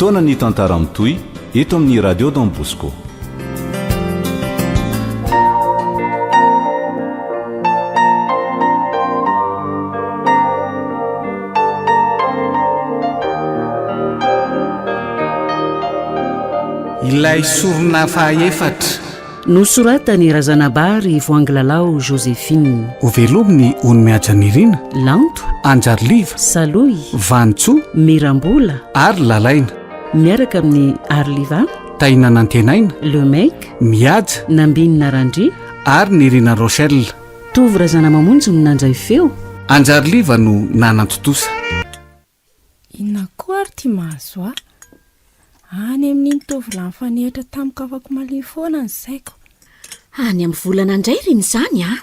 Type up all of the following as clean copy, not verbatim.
fotoana ny tantara mitoy eto amin'ny radio Don Bosco. Ilay sorona fahaefatra nosoratany Razanabary voangilalao Joséphine. Ovelominy Onymiajanirina, Lanto, Anjariliva, Saloy, Vantsoa, Mirambola ary Lalaina. Miaraka amin'ny Arliva, Tainanantenaina, Lemek, Miaja, Nambinina Randry ary Nirina Rochelle. Tovy Razana Mamonjy no nanjay feo. Anjariliva no nanantotosa. Inona koa ary ty mahazo ahy? Any amin'iny tovolahy fanehitra tamiko afaka maliny foana ny saiko. Any amin'ny volana indray riny izany a.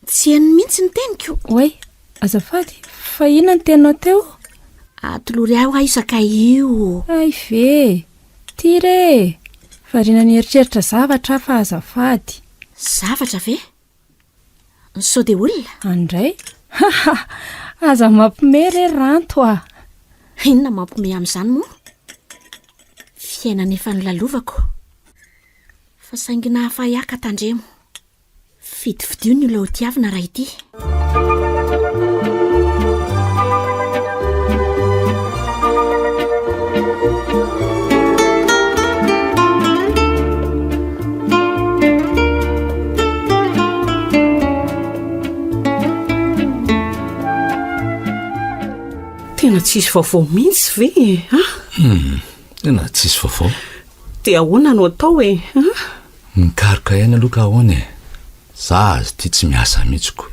Tsy hainy mihitsy ny teniko. Oe, azafady, fa inona ny tenao teo? Atolory aho isaka io. Ay ve, ty re, variana ny eritreritra zavatra fa azafady. Zavatra ve? Sao de olona? Andray? Aza mampime ranto a. Inona mampime amin'izany moa? Fiainana efa nilalovako. Fa saingina hafa iaka tandremo. Fidifidio ny olona hotiavina raha ity. Tena tsisy vaovao mihitsy ve? Tena tsisy vaovao. Dia ahoana no atao e? Mikaroka ihany aloha ka ahoana e. Za azy ty tsy miasa mihitsiko.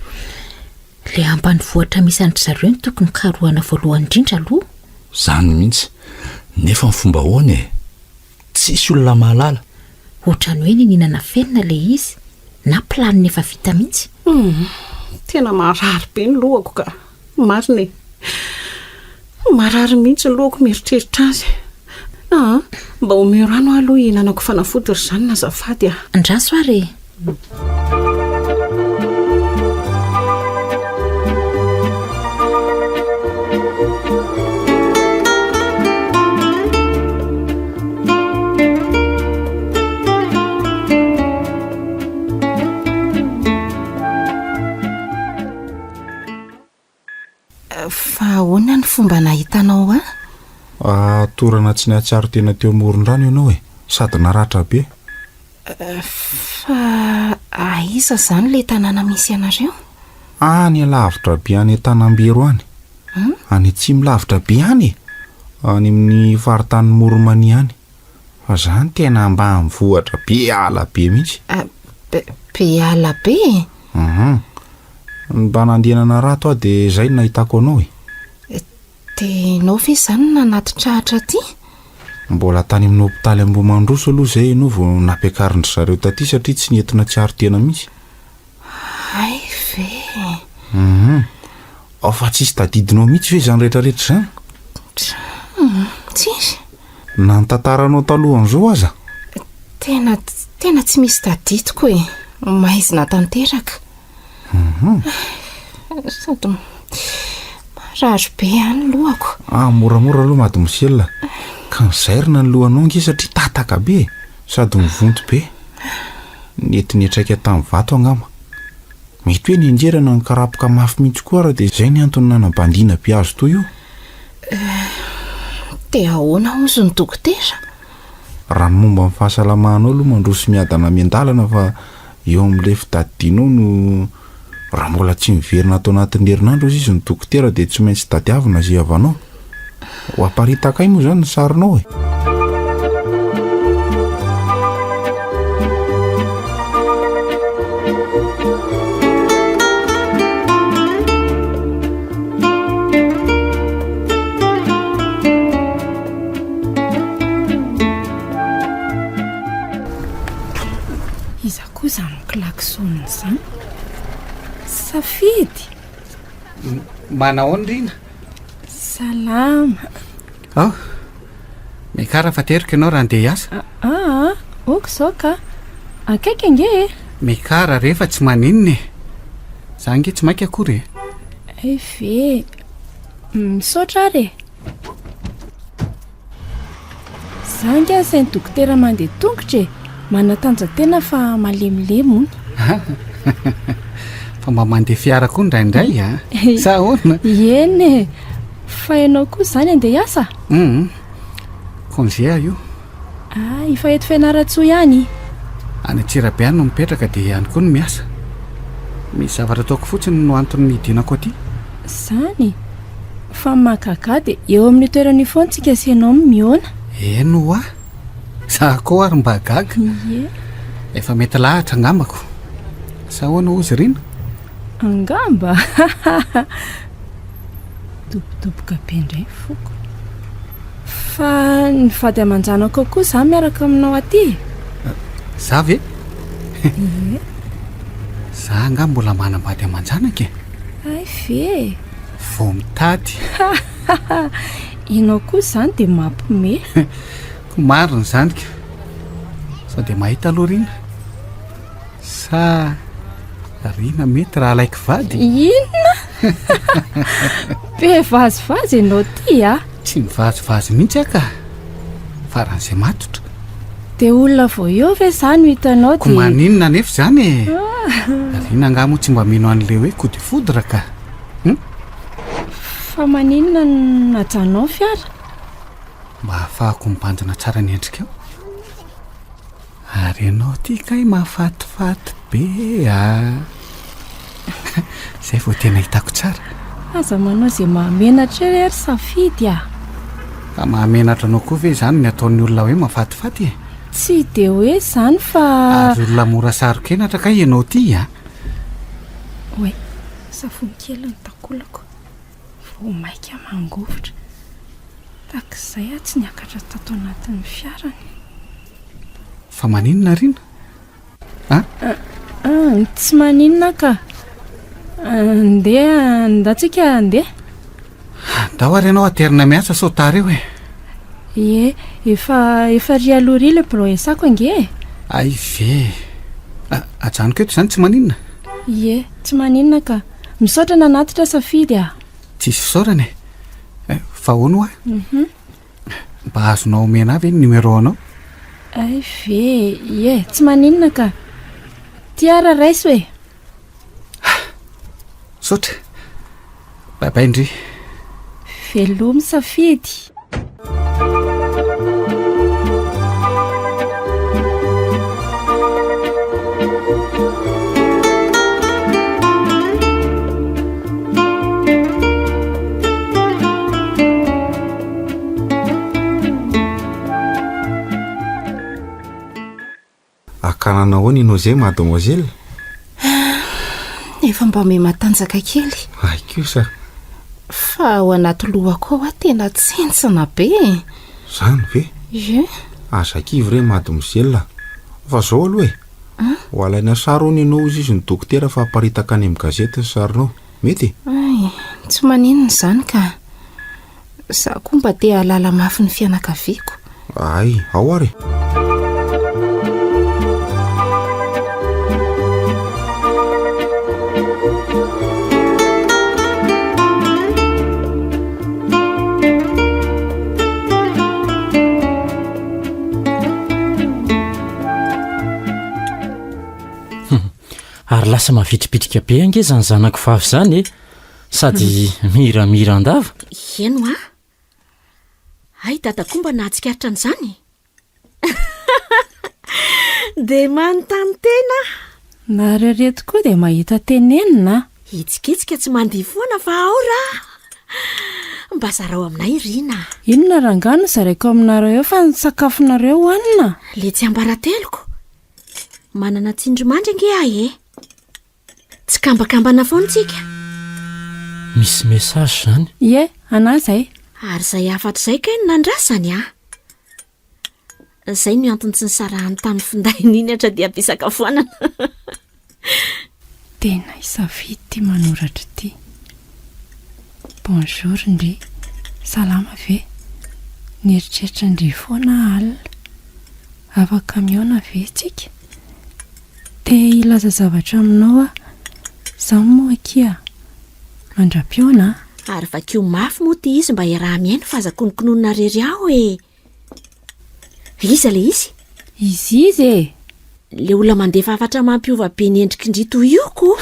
Le ambanivohitra misy andry zareo ny tokony karohana voalohany indrindra aloha. Zany mihitsy. Nefa ny fomba ahoana e. Tsisy olona mahalala. Ohatrany hoe ninana felina le izy na planiny efa vita mihitsy. Tena marary be ny lohako ka. Marina e. Marary mihitsy ny lohako mieritreritra azy. Mba omeo rano aloha hinanako fanafody ry zany na azafady a. Andraso ary. Fa ahoana ny fomba nahitanao a? Torana tsy nahatsiaro tena teo amoron-drano ianao e. Sady naratra be. Fa aiza zany le tanàna misy anareo? Any alavitra be any Tanambero any. Any atsimo lavitra be any. Any amin'ny faritany Moromania any. Fa zany tena mba mivohatra be ala be mihitsy. Be ala be? Mba nandianana rato dia izay nahitako anao e. Dia nao ve zany nanaty-trahatra ty? Mbola tany amin'ny hopitaly Ambohimandroso aloha izay no vao nampiakarin-dry zareo taty satria tsy nentina tsiaro tena mihitsy. Ay ve. Fa tsisy tadidinao mihitsy ve izany rehetrarehetra izany? Tsisy. Nantantaranao talohan'izao aza? Tena tsy misy tadidiko e. Maizina tanteraka. Sady marary be any lohako. Moramora aloha mademoiselle. Ka nizairina ny lohanao nge satria tataka be sady mivonto be. Netinetraika tamin'ny vato angamba. Mety hoe nianjerana ny karapoka mafy mihitsy koa raha dia izay ny antony nanambandiana be azo toy io. Dia ahoana ozy ny dokotera? Raha ny momba amin'ny fahasalamanao aloha mandroso miadana miandalana fa eo amin'ilay fitadidianao no raha mbola tsy miverina atao anatin'ny herinandro izy ny dokotera dia tsy maintsy tadiavina zay avanao. Ho aparitaka moa zany ny sarinao e. Iza koa zany klaksonina izany? Safidy. Manao ny Rina? Salama. Mikara fa terika ianao raha andeha hiasa? Ok zao ka. Akaiky ange. Mikara rehefa tsy maninona e. Za nge tsy mainka akory e. Ve misaotra ary. Zanga sain'ny dokotera mandeha tongotra e, manatanjatena fa malemilemo. Fa mba mandeha fiara koa ndraindray a. Sa ahoana? Eny, fa ianao koa zany andeha hiasa? Congé io. Efa eto Fianaratsoa ihany. Any Antsirabe no mipetraka dia ihany koa no miasa. Misy zavatra ataoko fotsiny no antony nidinako aty. Zany, fa mahagaga dia eo amin'ny toerany foantsika sy ianao miona. Eno a, za koa ary mba gaga. Efa mety lahatra angambako. Sa ahoana ozy rina? Angamba. Dobodoboka be indray foko. Fa ny vady aman-janako koa za miaraka aminao aty. Za ve? Za angamba mbola manambady aman-janaka e. Ay ve. Vao mitady. Ianao koa zany dia mampime. Maro ny zandika. Sao dia mahita aloha rina. Sa rina mety raha alaiko vady. Inona? Be vazivazy ianao ty a. Tsy mivazivazy mihitsy aka. Faran'izay matotra. Dia olona vao eo ve zany ho hitanao Ko maninona nefa zany e. Rina angamo tsy mba mino an'ilay hoe coup de foudre ka. Fa maninona najanao fiara? Mba ahafahako mibandina tsara ny endrika eo. Ary ianao ty kay mahafatifaty be a. Zay vao tena hitako tsara. Aza manao izay mahamenatra ry safidy a. Ka mahamenatra anao koa ve zany ny ataon'ny olona hoe mahafatifaty e? Tsy dia hoe zany fa... Ary olona mora sarokenatra kay ianao ty a. Oe, savony kely ny takolako. Vao maika mangovotra. Takizay a tsy niakatra tato anatin'ny fiarany. Fa maninona rina? Tsy maninona ka. Andeha, andatsika andeha. Ndao ary ianao aterina miasa sao tara eo e. Efa ry aloha ry le broesako ange. Ay ve. Ajanoko eto zany tsy maninona. Tsy maninona ka. Misaotra nanatitra safidy a. Tsisy fisaorana e. Fa hono a. Mba azonao omena avy numéro anao. Ay ve, tsy maninona ka. Tiara raiso e. Saotra. Bye indry. Velomy safidy. Akanana hoana ianao zay mademoiselle? Efa mba me matanjaka kely. Ay kosa. Fa ao anaty lohako ao tena tsentsina be. Zany ve? Aza kivy re mademoiselle. Fa zao aloha e. Ho alaina sary hono ianao izy ny dokotera fa aparitaka any amin'ny gazety ny sarinao. Mety? Ay, tsy maninona zany ka. Za koa mba te halala mafy ny fianakaviako. Ay, ao ary. Ary lasa mavitripitrika be ange zany zanako vavy zany e. Sady miramira andava. Eno a? Ay, dada komba nahatsikaritra an'izany. Dia manontany tena. Narereto koa dia mahita tenenina. Hitsikitsika tsy mandihy foana fa aora. Mba zarao aminay rina. Inona rangano zaraiko aminareo eo fa ny sakafonareo hoanina. Le tsy ambarateloko. Manana tsindrimandry ange ahy e. Tsy kambakambana foantsika. Misy message zany. Anazay. Ary zay afatra zay kay ny nandrasany a. Zay no antony tsy nisarahany tamin'ny findainy iny hatra dia ampisakafoanana. Tena isafidy ty manoratra ty. Bonjour ndry. Salama ve? Nieritreritra ndry foana alina. Afaka miona ve tsika? Te ilaza zavatra aminao a. Zaho moa akia. Mandra-piona. Ary vakio mafy moa ty izy mba iaraha miaino fa aza konokononina rery aho e. Iza le izy? Izy e. Le olona mandefa afatra mampiova be ny endriky indrito ioko.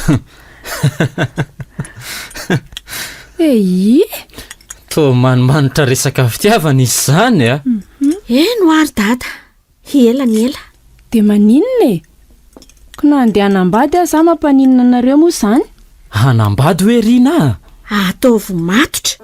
To manimanitra resaka fitiavana izy zany a. Eno ary dada, ela ny ela. De maninona e? Ko na andeha hanambady aho za mampaninona anareo moa zany? Hanambady hoe Rina? Ataovy matotra.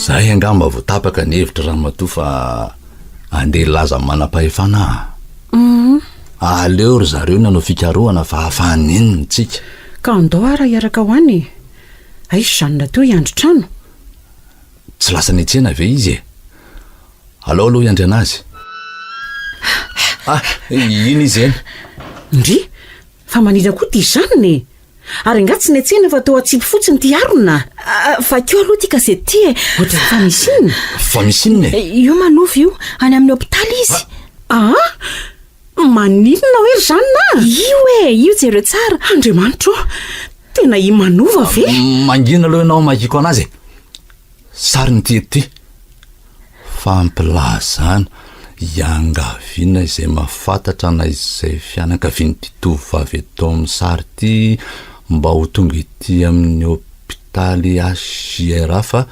Zahay angamba vao tapaka ny hevitra Ramatoa fa andeha laza manam-pahefana. Aleo ry zareo nanao fikarohana fa hafahan'inona tsika. Ka andao ara iaraka ho any. Aizy zanona teo iandro trano. Tsy lasa ny tsena ve izy e? Alao aloha iandry anazy. Iny izy eny. Ndry, fa manina koa ty zanony. Ary nga tsy netsena fa teo atsipy fotsiny ty arona. Fa keo aloha ty gazety ty e. Ohatra fa misinina. Fa misinina e? Io manova io, any amin'ny hôpitaly izy. Maninona hoe zanona? Io e, io jereo tsara. Andriamanitro, tena i manova ve? Mangina aloha ianao mahiko anazy e. Sary ny ty. Fampilazana iangaviana izay mahafantatra na izay fianakavian'ity tovovavy eto amin'ny sary ty mba ho tonga ity amin'ny hôpitaly HJR fa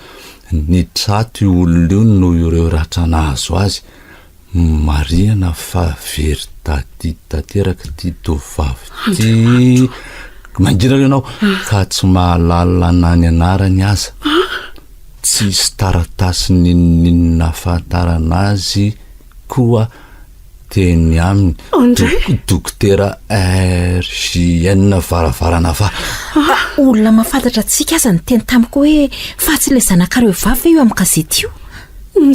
ny trato olona io no ireo ratra nahazo azy. Mariana fa very tateraka ty tovovavy ty. Mangina ianao ka tsy mahalala ny anarany aza. Tsisy taratasy ninona fahatarana azy koa teny aminy dokotera RJN varavarana fa olona mahafantatra tsika aza ny teny tamiko hoe fa tsy le zanakareo vavy io amin'ny gazety io. Ny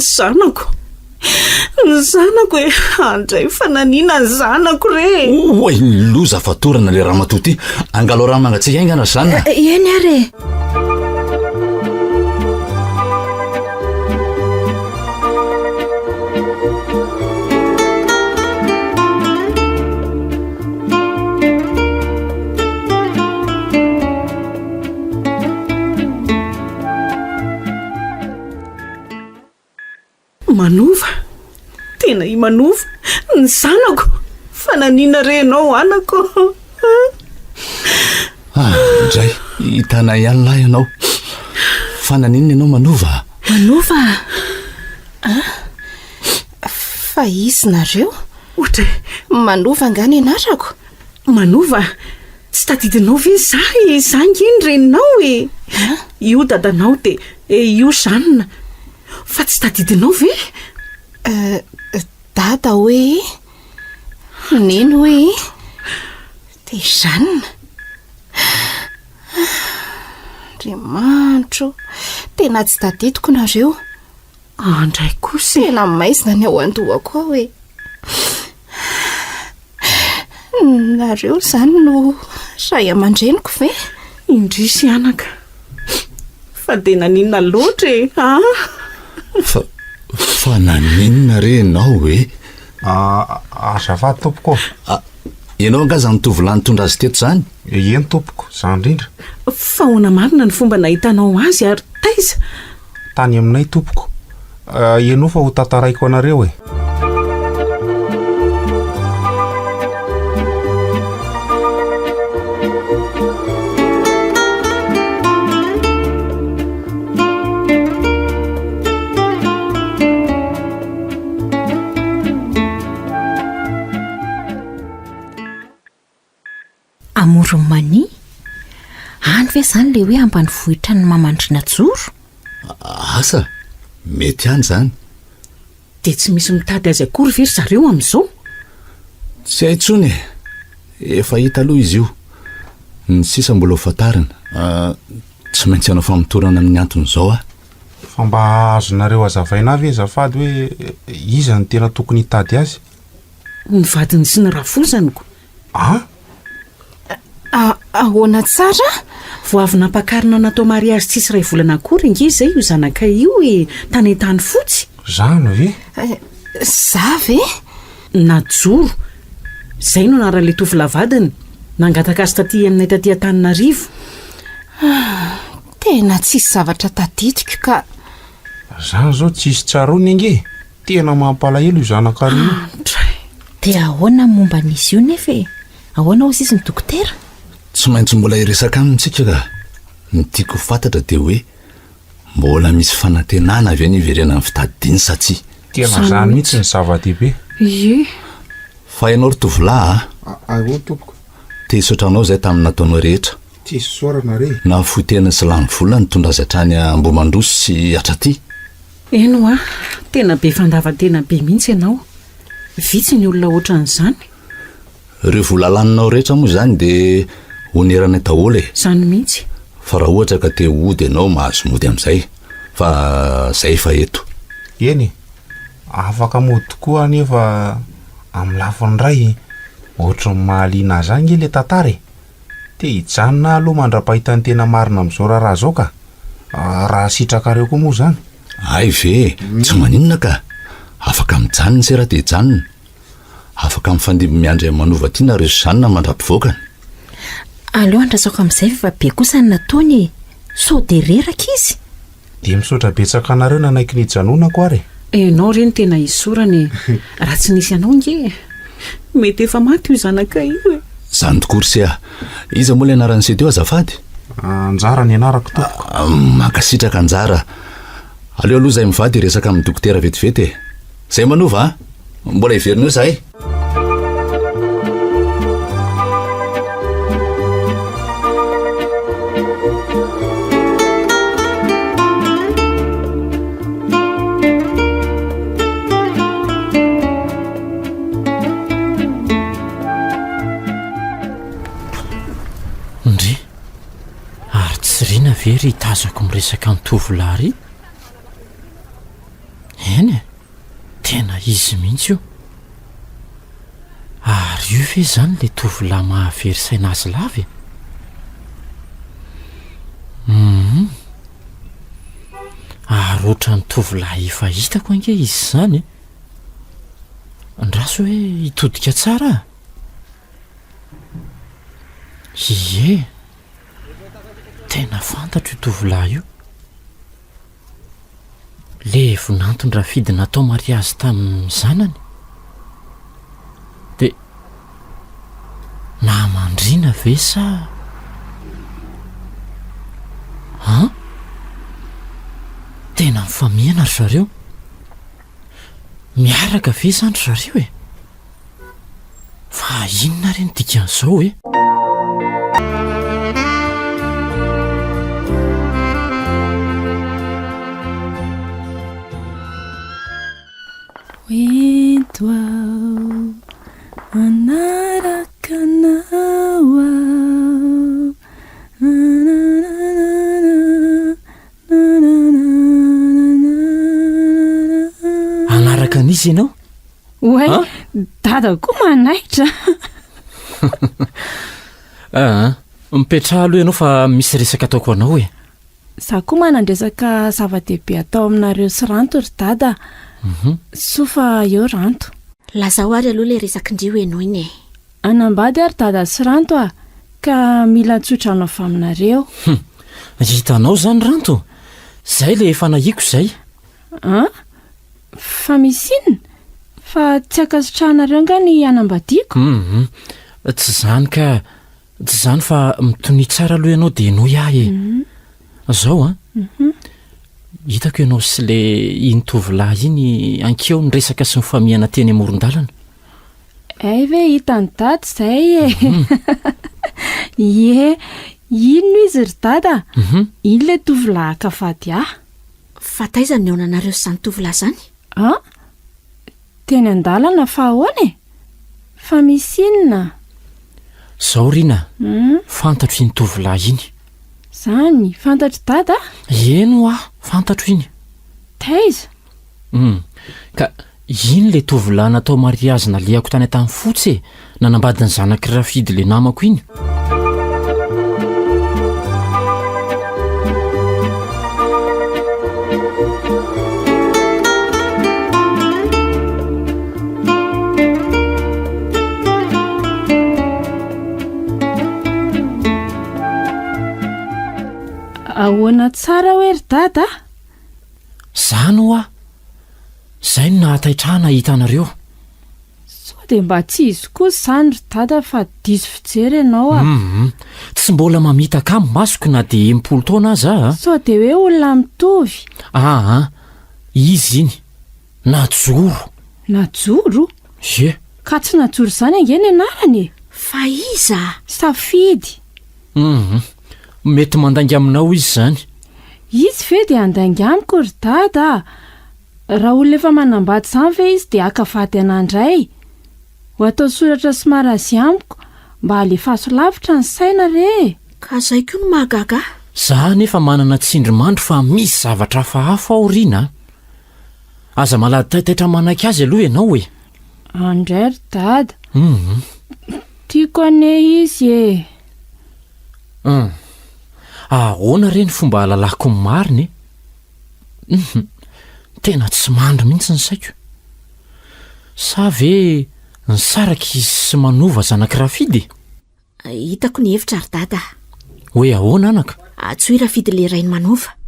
zanako e, andray fananina ny zanako re. Oe, loza fatorana le Ramatoa ty. Angalo raha mangatsiaka aingana zanona. Eny ary. Manova, tena i manova ny zanako. Fananina renao anako. Ndray, hitana ihany lahy ianao. Fananina ianao Manova? Manova? Fa izy nareo? Ohatra Manova ngany anarako? Manova, tsy tadidinao ve zanginy reninao e? Io dadanao de io zanona. Fa tsy tadidinao ve? Dada hoe neny hoe de zanona. Andriamanitro, tena tsy tadidiko nareo. Andray kosa tena maizina ny ao an-dohako hoe nareo zany no ray aman-dreniko ve? Indrisy anaka, fa de naninona loatra e. Fa naninona re ianao e? Azafady tompoko. Ianao nga zany tovolahy nitondra azy teto zany? Eny tompoko, zany indrindra. Fa hoana marina ny fomba nahitanao azy ary taiza? Tany aminay tompoko. Ianao fa ho tantaraiko anareo e. Amorony mani? Any ve zany le hoe ambanivohitra ny mamandrina joro? Asa, mety any zany. De tsy misy mitady azy akory ve zareo amin'izao? Tsy haintsony e. Efa hita aloha izy io. Ny sisa mbola ho fantarina. Tsy maintsy anao famotorana amin'ny anton'izao Fa mba azonareo azavaina avy azafady hoe iza ny tena tokony hitady azy? Ny vadiny sy ny rafozaniko. Ahoana tsara? Voavy nampakarina natao mariazy tsisy ray volana akory inge izay io zanaka io tany an-tany fotsy. Zano ve? Za ve? Najoro. Izay no anarale tovolavadiny. Nangataka azy taty aminay taty Antananarivo. Tena tsisy zavatra tadidiko ka. Zany zao tsisy tsarony inge. Tena mampalahelo io zanakary io. Dia ahoana momba n'izy io nefa? Ahoana ho sisy ny dokotera? Tsy maintsy mbola iresaka amintsika ka. Ny tiako fantatra dia hoe mbola misy fanantenana avy any iverena amin'ny fitadidiany satsia. Tena zany mihitsy ny zava-dehibe. Ie. Fa ianao ry tovolahy Ao tompoko. te isotranao izay tamin'ny nataonao rehetra. Tsy sorana re. Na foitena sy lany vola ny tonda azy hatrany Ambomandroso sy hatraty. Eno tena be fandavan-tena be mihitsy ianao. Vitsy ny olona ohatran'izany. Ireo vola laninao rehetra moa izany dia onerana daholo e. Izany mihitsy. Fa raha ohatra ka te hody ianao mahazo mody amin'izay. Fa izay fa eto. Eny, afaka mody tokoa nefa amin'ny lafiny ray ohatra ny mahaliana azy ange ilay tantara. Te hijanona aloha mandra-pahitany tena marina amin'izao raharaha zao ka. Raha sitrakareo koa moa izany. Ay ve, tsy maninona ka. Afaka mijanona se raha te hijanona. Afaka mifandimby miandry manova tiana reso zanona mandra-pivoakany. Aleo andrasako amin'izay fa be kosa ny nataony. So de reraka izy. Dia misaotra betsaka anareo nanaiky ny hijanonako ary. Enao reny tena isorany. Raha tsy nisy anao nge mety efa maty io zanaka io. Zany tokory se iza moa ilay anarany se teo azafady? Anjara ny anarako tompoko. Makasitraka anjara. Aleo aloha izay mivady resaka amin'ny dokotera vetivety e. Izay manova mbola hiverina eo zahay. Ndry ary tsy riana very hitazako miresaka amin'ny tovolahy. Eny e, tena izy mihitsy io. Ary io ve zany le tovolahy mahavery saina azy lava e? Ary ohatra ny tovolahy efa hitako ange izy zany e. Andraso hoe hitodika tsara. Ie, tena fantatro io tovolahy io. Le vonantony rafidy natao mariazy tamin'ny zanany. De namandriana ve sa? Tena mifamihana ry zareo. Miaraka ve zany ry zareo e? Fa inona reny dikan'izao e? Ento ao manaraka anao ao. Anaraka an'izy ianao? Oay, dada koa manaitra. Mipetraha aloha ianao fa misy resaka ataoko anao e. Za koa manandresaka zava-dehibe atao aminareo sy ranto ry dada. Sofa eo ranto. Lazao ary aloha le resakindrio ianao iny e. Anambady ary dada sy ranto ka mila tsotrano avy aminareo. Hitanao zany ranto? Zay le efa nahiko zay. Fa misinina? Fa tsy akasitrahanareo nga ny anambadiako? Tsy zany ka, tsy zany fa mitony tsara aloha ianao dia noy ahy e. Zao hitako ianao sy le iny tovolahy iny ankeo ny resaka sy ny famihana teny amoron-dalana. Ay ve hitany dada zay e. Ie, ino izy ry dada? Iny le tovolahy akafady ahy. Fa taiza ny eonanareo sy zany tovolahy zany? Teny an-dalana fa ahoana e? Fa misinina. Zao Rina, fantatro iny tovolahy iny. Zany, fantatro dada? Eno fantatro iny. Taiza? Ka iny le tovolahy natao mariazy nalehako tany tamin'ny fotsy nanambadiny zanaky rafidy le namako iny. ahoana tsara hoe ry dada? Zany ho a izay no nahatahitrahana hitanareo. Sao dia mba tsy izy koa zany ry dada fa diso fijery ianao a. Tsy mbola mamita kamo masoko na dia 10 taona aza a. Sao dia hoe olona mitovy. Izy iny najoro. Najoro? Ye. Ka tsy najoro izany angeny anarany e. Fa iza? Safidy. Mety mandangy aminao izy zany. Izy ve dia andangy amiko ry dada? Raha olona efa manambady izany ve izy dia akavady anandray? Ho atao soratra sy marazy amiko mba alefaso lavitra ny saina re. Ka izay koa no mahagaga. Za nefa manana tsindrimandro fa misy zavatra hafa aoriana. Aza malady taitaitra manaiky azy aloha ianao e. Andray ry dada. Tiako ane izy e. Ahoana re ny fomba halalako ny mariny? Tena tsy mandry mihitsy ny saiko. Sa ve nisaraka izy sy manova zanak'i Rafidy? Hitako ny hevitra ry dada. Hoe ahoana anaka? Tsy hoe Rafidy le rainy manova.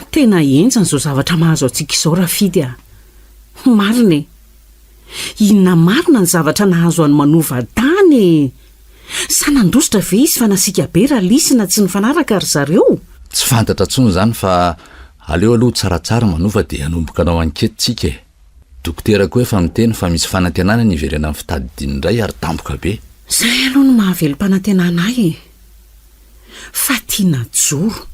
Tena enjany izao zavatra mahazo antsika izao Rafidy a. Marina e. Inona marina ny zavatra nahazo any manova tany. Sa nandositra ve izy fa nasika be raha lisina tsy nifanaraka ry zareo? Tsy fantatra tsony zany fa aleo aloha tsaratsara manova dia hanomboka anao anketitsika e. Dokoterako hoe fa miteny fa misy fanantenana ny iverena amin'ny fitadidiana indray ary tampoka be. Zay aloha no mahavelo-panantenana ahy e. Fa tiana joro.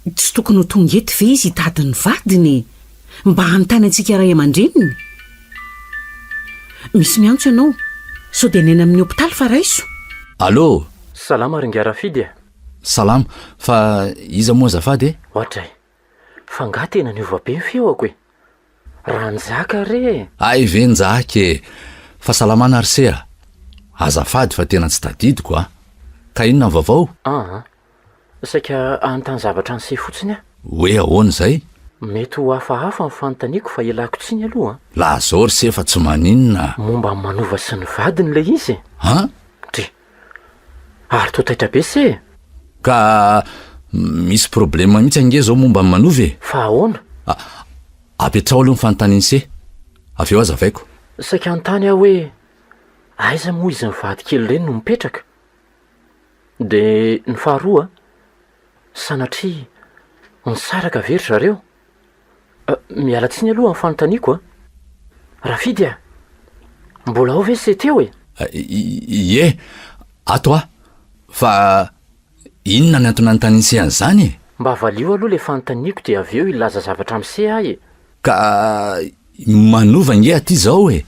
Tsy tokony ho tongety ve izy hitady ny vadiny mba hanontany antsika ray aman-dreniny? Misy miantso ianao. Sao dia neny amin'ny hopitaly fa raiso. Allô? Salama ringa Rafidy e. Salama, fa iza moa azafady e? Ohatray, fa nga tena niova be ny feoako e. Raha nizaka re. Ay ve nzaka e. Fa salamana arsea. Azafady fa tena tsy tadidiko a. Ka inona ny vaovao? Saika anontany zavatra ny se fotsiny a. Hoe ahoana izay? Mety ho hafahafa ny fanontaniako fa ialako tsiny aloha. La zao ry se fa tsy maninona. Momba ny manova sy ny vadiny le izy. Dre, ary to taitra be se. Ka misy problema mihitsy ange zao momba ny manova e. Fa ahoana? Apetrao aloha ny fanontaniany se. Avy eo azavaiko. Saika anontany aho hoe aiza moa izy ny vady kely ireny no mipetraka. De ny faharoa, sanatria nisaraka very zareo. Miala tsiny aloha ny fanontaniako a. Rafidy a, mbola ao ve se teo e? Ie, ato a. Fa inona ny antony anontaniany se an'izany e? Mba valio aloha le fanontaniako dia avy eo ilaza zavatra amin'ny se ahy e. Ka manova nge aty zao e.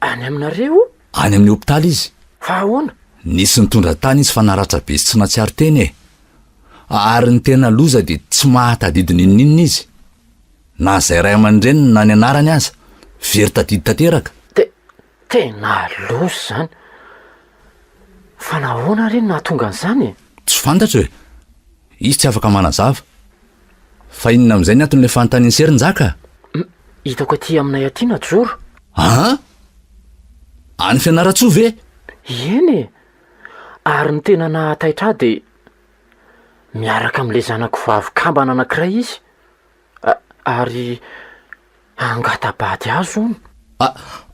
Any aminareo? Any amin'ny hopitaly izy. Fa ahoana? Nisy nitondra tany izy fa naratra be sy tsy natsiaro teny e. Ary ny tena loza dia tsy mahatadidiny inona izy. Na zay ray aman-dreniny na ny anarany aza very tadidy tanteraka. Tena loza zany. Fa nahoana reny nahatonga an'izany e? Tsy fantatra hoe. Izy tsy afaka manazava. Fa inona amin'izay ny anton'ilay fanontaniany serin-jaka? Hitako aty aminay aty na joro. Any Fianaratsoa ve? Eny e. Ary ny tena nahataitra dia miaraka amin'ilay zanako vavikambana anankiray izy. Ary angatabady azo ono.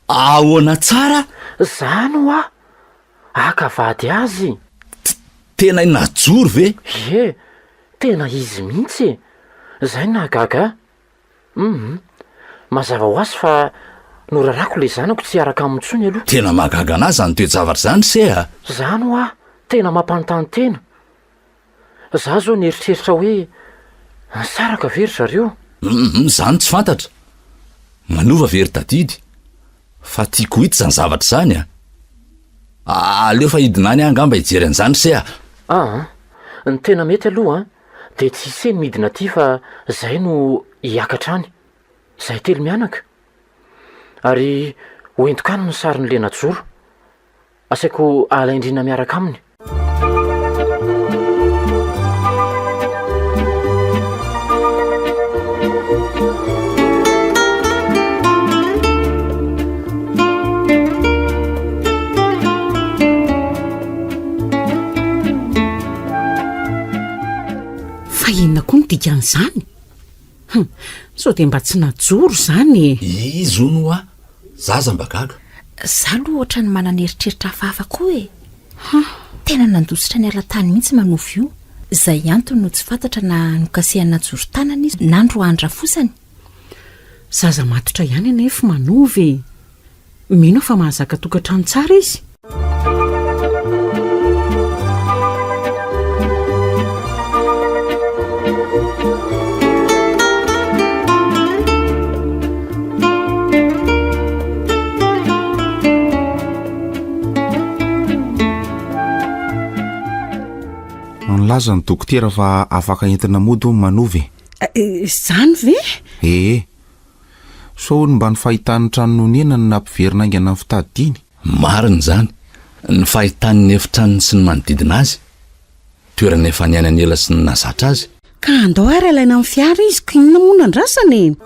Ahoana tsara? Zany ho a. Akavady azy. Tena najoro ve? Ie, tena izy mihitsy e. Zay nahagaga. Mazava ho azy fa norarako ilay zanako tsy araka amintsony aloha. Tena mahagaga anazy zany toe-javatra zany se a. Zany ho a, tena mampanontany tena. Za zao nieritreritra hoe nisaraka very zareo. Zany tsy fantatra. Manova very tadidy. Fa tiako hita zany zavatra zany a. Aleo fa hidinany angamba hijery an'izany se a. Ny tena mety aloha dia tsy iseny midina aty fa zay no hiakatra any. Zay telo mianaka. Ary hoentokana ny sarin'ilay najoro. asaiko alaindrina miaraka aminy. Fa inona koa ny dikan'izany? Sao dia mba tsy najoro izany. izy o no a zaza mba gaga. Za aloha ohatra ny manana eritreritra hafahafa koa e. Tena nandositra ny alatany mihitsy manovy io. Izay antony no tsy fantatra na nokasehana joro-tanana izy na androandra fosany. Zaza matotra ihany anefa manovy. Mino fa mahazaka tokantrano tsara izy. Laza ny dokotera fa afaka entina mody manovy. Izany ve? So ny mba ny fahitany tranononena ny nampiverina aingana ny fitadidiny. Marina izany ny fahitany efitranony sy ny manodidina azy, toerana efa niainany ela sy ny nazatra azy. Ka andao ary alaina amin'ny fiara izy ka inona moa nandrasany?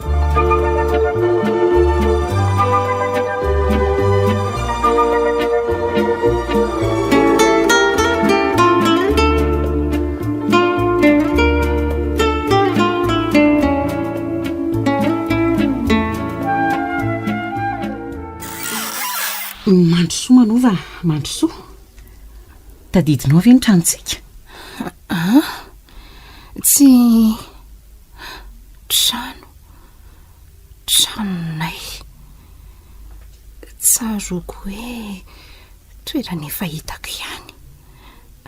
Mandrosoa manova, mandrosoa. Tadidinao ve ny tranontsika? Tsy tranonay. Tsaroko hoe toerana efa hitako ihany.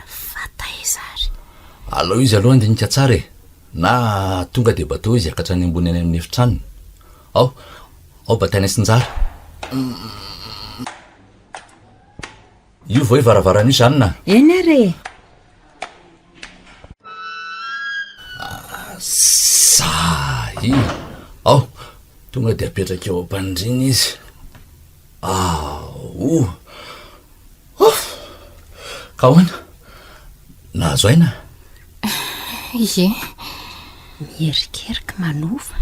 Fatahizary. Alao izy aloha andinika tsara e. Na tonga dia batao izy akatra any ambony any amin'ny efitranony. Ao bataina sinjara. Io vao varavarana io izany na? Eny are. Sahy. Tonga dia apetraka eo am-pandriana izy. Ka hoana? Nahazo aina? Ie, mierikerik manova.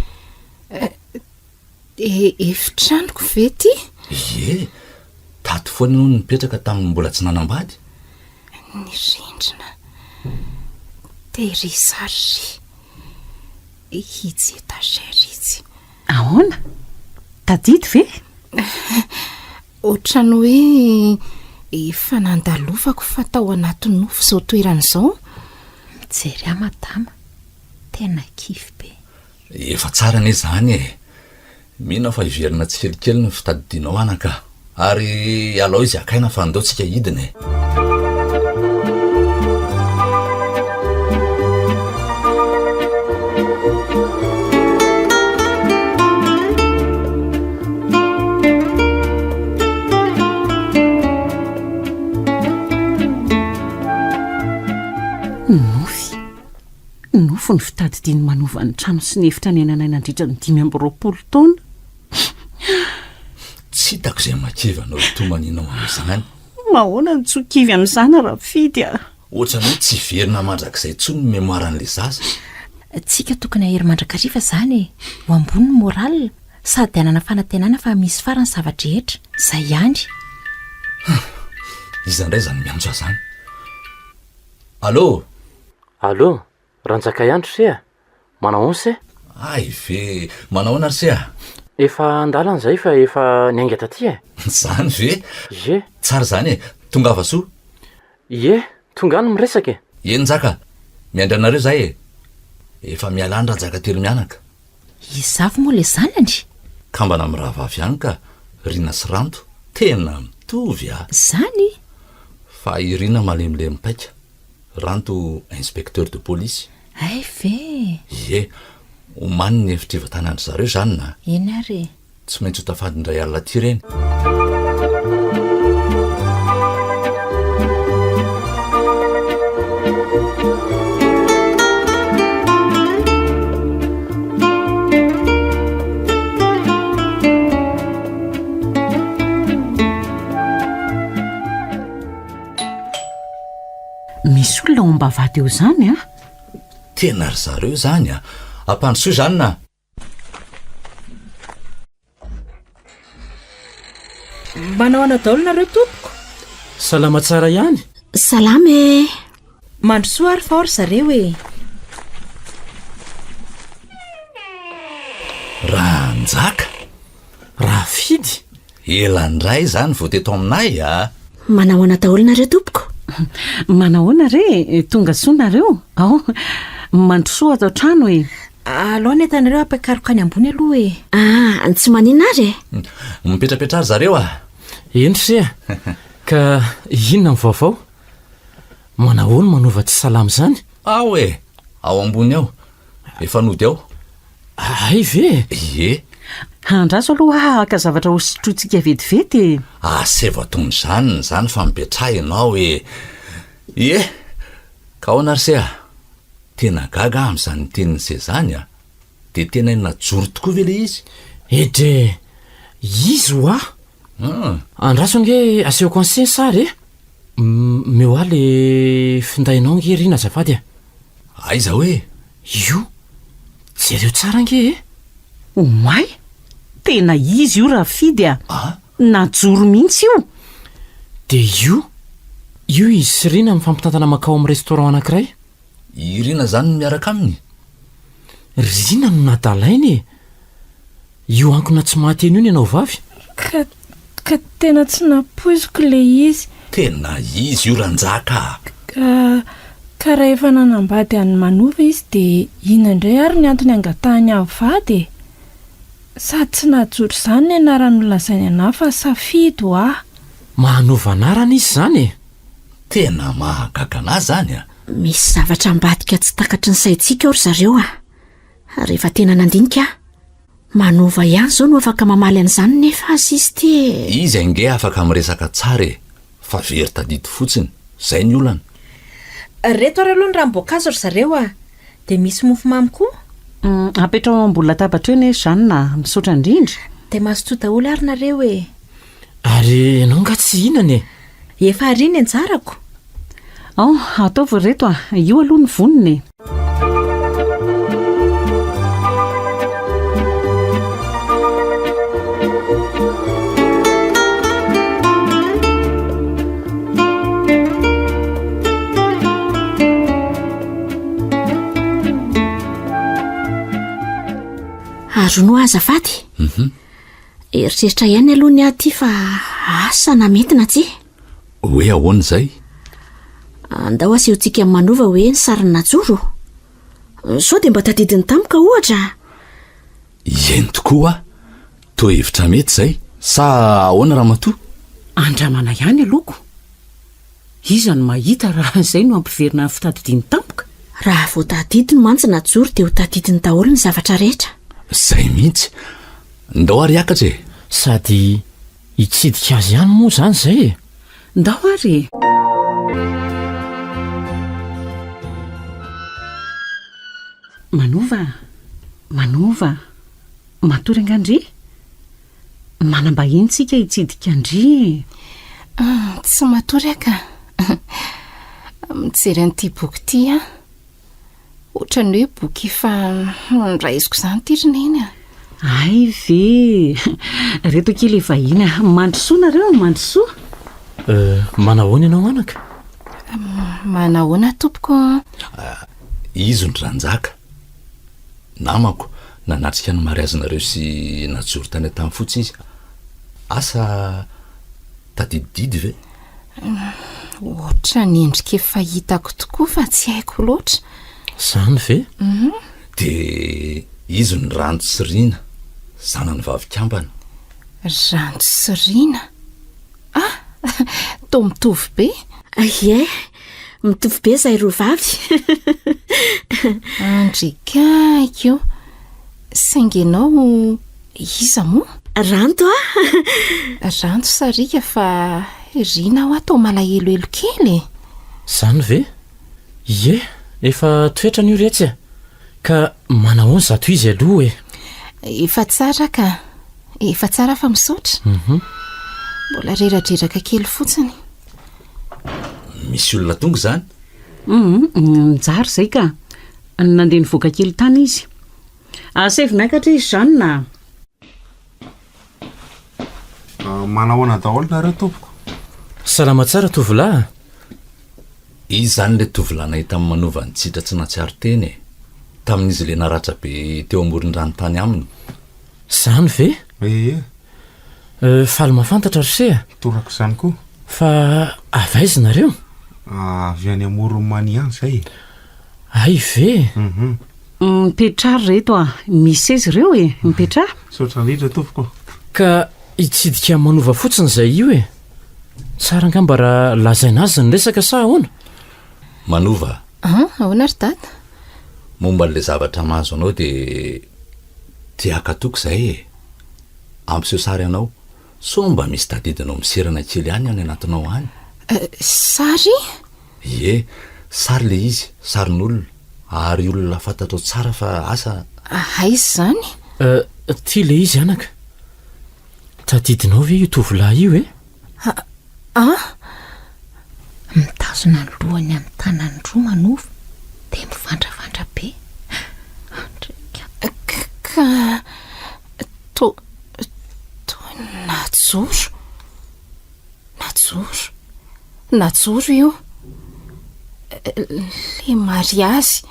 Efitranoko ve ty? Ie, tato foana no nipetraka tamin'ny mbola tsy nanambady. Ny rindrina terizary izy etagera izy. Ahoana? Tadidy ve? Ohatrany hoe efa nandalovako fa tao anaty nofo izao toeran'izao. Mijery madama, tena kify be. Efa tsara ane izany e. Mino fa iverina tsy kelikely ny fitadidinao anaka. Ary alao izy akaina fa andao tsika hidina e. Nofo ny fitadidiny manova ny trano sy ny efitra ny ainanay nandritra ny 5 taona. Tsy hitako izay makivanao tomaninao amin'izany. Mahoana ny tsokivy amin'izany rafidy a. Ohatran'ny tsy verina mandrakizay intsony ny memoaran'ilay zaza. Tsika tokony ahery mandrakariva izany e. Ho ambony ny moral sady anana fanantenana fa misy farany zavatra rehetra. Izay ihany. Izany indray izany miantso azany. Allo? Ranjaka ihany ry manao onse? Ay ve, manahoana ry sea? Efa andalana izay fa efa niainga taty e. Zany ve? Ie. Tsara izany e, tonga avasoa. Ie, tonga any miresaka e. Enjaka, miandry anareo zay e. Efa mialany ranjaka telo mianaka. Izavy moa le zanany. Kambana amin'ny rahavavy ihany ka Rina sy Ranto tena mitovy a. Zany? Fa i Rina malemilemy paika, Ranto inspecteur de police. Ay ve. Ie, omany ny efitriva tanandry zareo zany na. Eny ary. Tsy maintsy ho tafadindray alina ty reny. misy olona ao ambavady eo izany a? Tena ry zareo zany a, ampandrosoa izany na. Manao ana daholo nareo tompoko? salama tsara ihany. Salama e. Mandrosoa ary fa ory zareo e. Raha Njaka, Raha fidy. elandray zany vao teto aminay a. Manao ana daholo nareo tompoko? Manahoana re tonga soa nareo? Ao, mandrosoa ato trano e. Aloha netanareo ampakarokany ambony aloha e. Tsy manina ary e. Mipetrapetra ary zareo a. Endry se ka inona ny vaovao? Manahoana manova tsy salama zany? Ao e, ao ambony ao, efa nody ao. Ay ve? Ie, Andraso aloha haka zavatra ho sitrotsika vetivety. asevatony zany fa mipetrahinao e. Ie, ka ao narsea, tena gaga amin'izany teniny se zany a, de tena najoro tokoa ve le izy? Edre, izy ho ah? Andraso nge asehoko ny sensary e? Meo ah le findainao nge rina azafady a? Aiza hoe? Io, jereo tsara nge e? Oay, tena izy io raha fidy a. Najoro mihitsy io. De io izy sy rina mifampitantana makao amin'ny restaurant anankiray. Irina zany no miaraka aminy? Rina no nadalainy e. Io ankona tsy mahateny io ny anao vavy. Ka tena tsy napoiziko le izy. Tena izy io Ranjaka. Ka raha efa nanambady any manova izy de inandray ary ny antony angatahany avady e. Sady tsy najoro izany ny anarany lazainy anahy fa safidy ho ah. Mahanova anarana izy zany e. Tena mahagaga anazy zany a. Misy zavatra ambadika tsy takatry ny saintsika ory zareo a. Rehefa tena nandinika manova ihany zao no afaka mamaly an'izany nefa izy ty e. Izy ange afaka miresaka tsara e, fa very tadidy fotsiny, zay ny olana. Reto ary aloha ny ranom-boankazo ry zareo a. De misy mofomamy koa. Apetrao ambony latabatra eo ne zany na misaotra indrindra. De mazotoa daholo ary nareo e. Ary ianao nga tsy inana e. Efa ariny anjarako. Ao, ataovy reto a, io aloha ny voniny e. Arono azafady. Eritreritra ihany aloha ny aty fa asa na mety na tsy. Hoe ahoana zay? Andao asehontsika manova hoe ny sariny najoro. Sao de mba tadidiny tampoka ohatra. Eny tokoa, toa hevitra mety zay. Sa ahoana Ramatoa? Andramana ihany aloko. Iza no mahita raha izay no ampiverina ny fitadidiny tampoka. Raha vao tadidiny mantsy najoro de ho tadidiny daholo ny zavatra rehetra. Zay mihitsy. Ndao ary akatra e. Sady hitsidika azy ihany moa zany zay e. Ndao ary. Manova, matory angandry. Manambahiny tsika hitsidika andry. Tsy matory aka. Mijery an'ity boky ty a. Ohatrany hoe boky efa raisiko izany tirineny a. Ay ve, reto kely efa ina. Mandrosoa nareo, mandrosoa. Manahoana ianao anaka? Manahoana tompoko? Izy ny Ranjaka. Namako, nanatrika ny mariazinareo sy najoro tany tamin'ny fotsy izy. Asa tadidididy ve? Ohatra ny endrika efa hitako tokoa fa tsy haiko loatra. Zany ve? De izy ny Rando sy Rina, zanany vavikambana. Rando sy Rina? Toa mitovy be? Ie, mitovy be zay roa vavy. Andrikaiko io. Saingenao iza moa? Rando a? Rando sarika fa Rina ho atao malahelohelo kely. Zany ve? Ie, efa toetra n'io retsy a. Ka manahoana zato izy aloha e. Efa tsara ka. Efa tsara fa misaotra. Mbola reradreraka kely fotsiny. Misy olona tonga zany? Mijary zay ka nandeha ny voaka kely tany izy. Asevy miakatra izy zany na manahoana daholo nareo tompoko? Salama tsara tovolahy. izy zany le tovolahy nahita amin'ny manova ny tsitra tsy natsiaro teny e, tamin'izy le naratra be teo amoron-drano tany aminy. Zany ve? Faly mafantatra rosea torako izany koa. fa avaizy nareo? Avy any Amoronmany any zay. Ay ve? mipetrary reto misy izy ireo mipetrary. Saotra indrindra tompoko. Ka hitsidika manova fotsiny zay io e. Tsara angamba raha lazaina azy ny resaka sa ahoana? Manova, ahoana ry dada? momba n'le zavatra mahazo anao de tiaka toko zay e. Ampiseho sary anao, so mba misy tadidinao misirana kely any any anatinao any. Sary? Ie, sary le izy, sarin'olona, ary olona fantatao tsara fa asa. Aizy zany? Ty le izy anaka. Tadidinao ve io tovolahy io e? Mitazona ny lohany amin'ny tanany roa Manova de mivandravandra be. Ka to najoro io le mariazy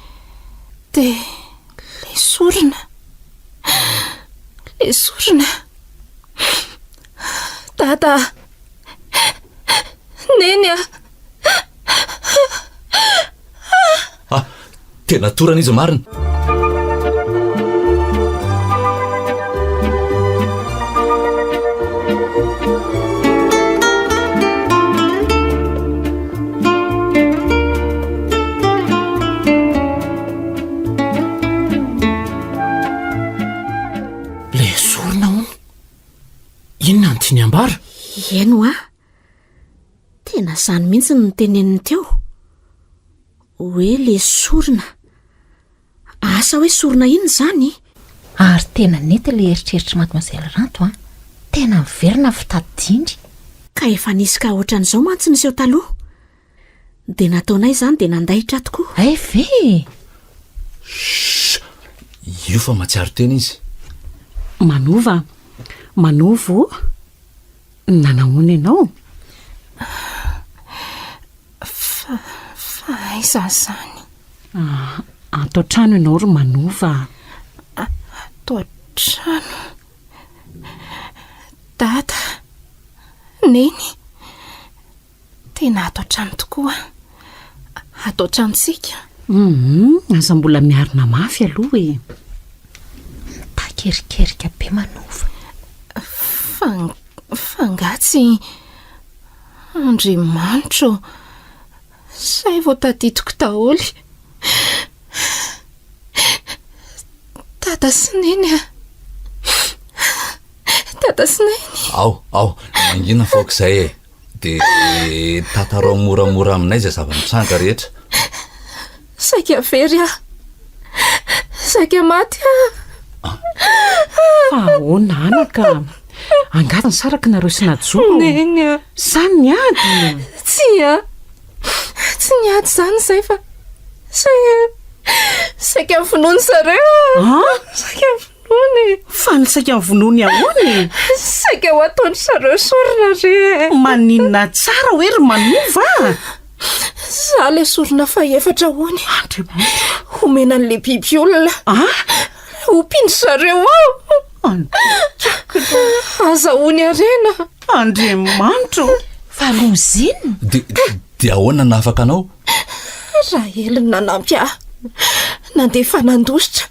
de le sorona dada neny tena torana izy marina. Le sorona hono, inona ny tiany ambara? Eno tena zany mihitsy ny teneniny teo hoe le sorona. Asa hoe sorona iny zany? Ary tena nety le eritreritry mademoiselle Ranto tena miverina fitadindry. Ka efa nisy ka ohatran'izao mantsy niseho taloha de nataonay zany de nandahitra tokoa. Ay ve? Io fa matsiaro teny izy. Manova nanahoana ianao? Fa aiza zany? Atao trano ianao ry Manova. Atao trano? Dada, neny, tena atao trano tokoa. Atao tranontsika. Aza mbola miarina mafy aloha e. Takerikerika be Manova. Fangatsy Andriamanitro say vao tadidiko daholy. Dada sy neny. Ao, mangina foka zay e. De tatarao moramora aminay zay zava-mitranga rehetra. Saika very saika maty Ahoana anaka? Angatiny saraka nareo sy najoro. Neny. Sany niady. Tsy niady zany zay fa saika vonoany zareo. Saika vonoany. Fa ny saika vonoany ahoany? Saika ho ataony zareo sorona re. Maninona tsara hoe ry Manova? Za le sorona fa efatra hoany. Homena n'le biby olona. Hompindry zareo azahoany arena. Andriamanitro. Fa lozina. De ahoana nafaka anao? Raha eliny nanampy nandefa nandositra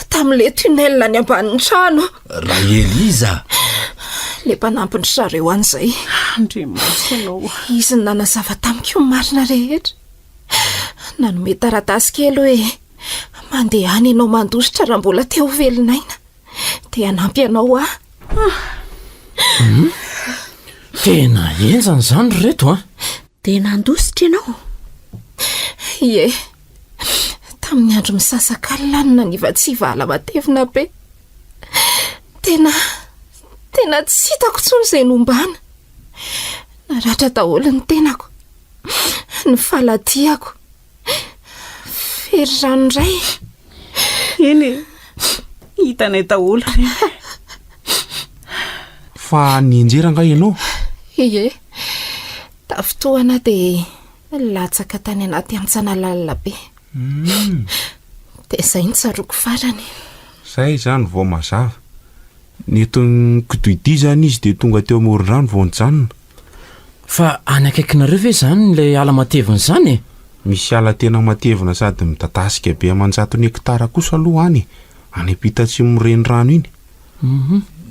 tamin'le tunnel any ambanin'ny trano. Raha ely iza. Le mpanampiny zareo an'izay. Andriamanitro anao. Izy ny nanazava tamiko marina rehetra. Nanome taratasy kely hoe mandeha any ianao mandositra raha mbola teo velinaina de anampy anao Tena enjany zany reto de nandositra ianao? Ie, tamin'ny andro misasakalanina ny vatsiva ala matevina be. Tena tsy hitako tsony izay nombana. Naratra daholo ny tenako, ny faladiako, fery rano indray. Eny hitanay daholo. Fa nienjeranga ianao? Ie, tafotoana dia latsaka tany anaty antsana lalina be. Dia izay ny tsaroako farany. Zay zany vao mazava. Netony kidoity zany izy dia tonga teo amoron-drano vao nijanona. Fa any akaikinareo ve zany ilay ala matevina izany e? Misy ala tena matevina sady midatasika be aman-jaton'ny hektara kosa aloha any ampita tsy mireny rano iny.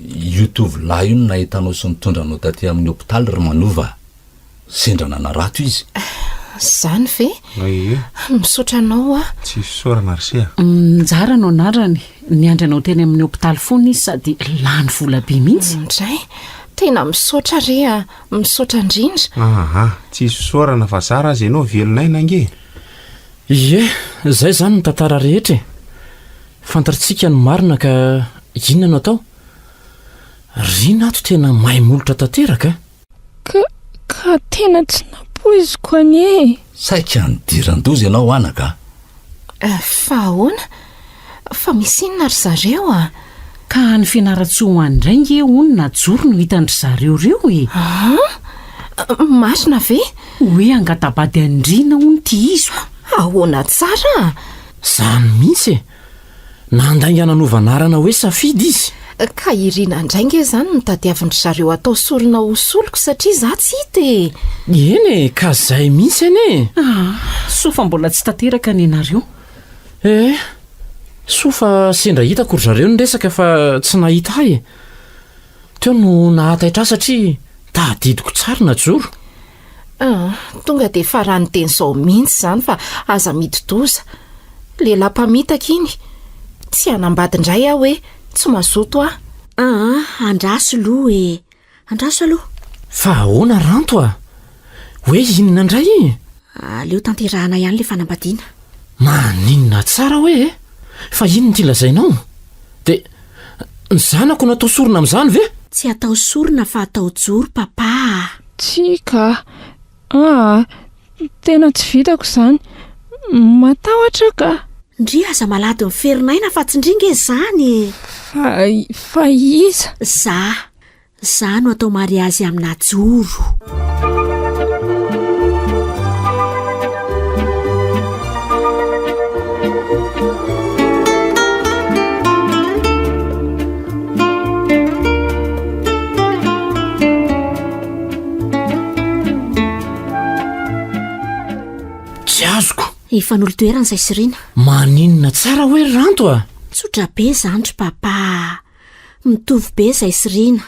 Io tovolahy io no nahitanao sy nitondranao taty amin'ny hopitaly ry manova. Sendrana na rato izy. Zany ve? Ie, Misaotra anao a. tsy sorana ry Njara no narany niandranao teny amin'ny hopitaly foana izy sady lany vola be mihitsy. Indray tena misaotra re a, misaotra indrindra. Tsy sorana fa zara azy ianao velonay nange. Ie, zay zany ny tantara rehetra e. Fantatritsika ny marina ka inona no atao? Rina ato tena mahay molotra tanteraka. Ka tena tsy napoiziko anie. Saika nidiran-doza ianao anaka. Fa ahoana? Fa misy inona ry zareo a? Ka ny fianaratsoa ho any indray nge onona joro no hitandry zareo reo e. Marina ve? Hoe angatabady andrina ho ny tihiziko. Ahoana tsara? Zany mihitsy e. Nandaingana novanarana hoe safidy izy. Ka irina indrainge zany no tadiavindry zareo atao solona ho soloko satria za tsy hita e. Eny e, ka zay mihitsy ane. So fa mbola tsy tanteraka ny anareo. So fa sendra hitako ry zareo ny resaka fa tsy nahita ahy e. Teo no nahataitra satria tadidiko tsara na joro. Tonga dia farany teny izao mihitsy zany fa aza midi-doza. Lehilahy mpamitaka iny. Tsy hanambady-ndray aho hoe tsy mazoto ah. Andraso aloha e. Andraso aloha. Fa ahoana ranto a? Hoe inona indray e? Aleo tanterahana ihany le fanambadiana. Maninona tsara hoe e? Fa inona ty lazainao? Dia ny zanako natao sorona amin'izany ve? Tsy atao sorona fa atao joro papa. Tsika. Tena tsy vitako izany. Matahotra ka. Ndry aza malady ny ferinaina fa tsy ndringa izany. Fa iza? Za no atao mariazy amina joro. Tsy azoko. Efa nolotoerana izay sirina. Maninona tsara hoe ranto a? Tsotra be izany ry papa. Mitovy be izay sirina.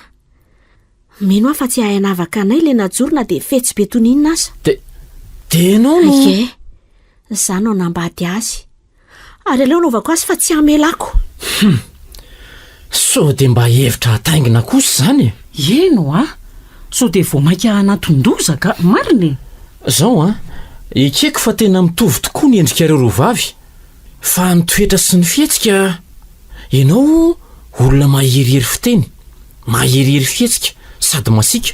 Mino aho fa tsy hayanavaka anay le najorona dia fetsy be toninina aza. Tenao no? Ie, za no nambady azy. Ary aleo naovako azy fa tsy hamelako. So dia mba hevitra hataingina kosa zany e? Eno so dia vao mainka anaton-doza ka marina. Zao ekeko fa tena mitovy tokoa ny endrikareo roavavy. Fa ny toetra sy ny fihetsika, ianao olona maherihery fiteny, maherihery fihetsika sady masika.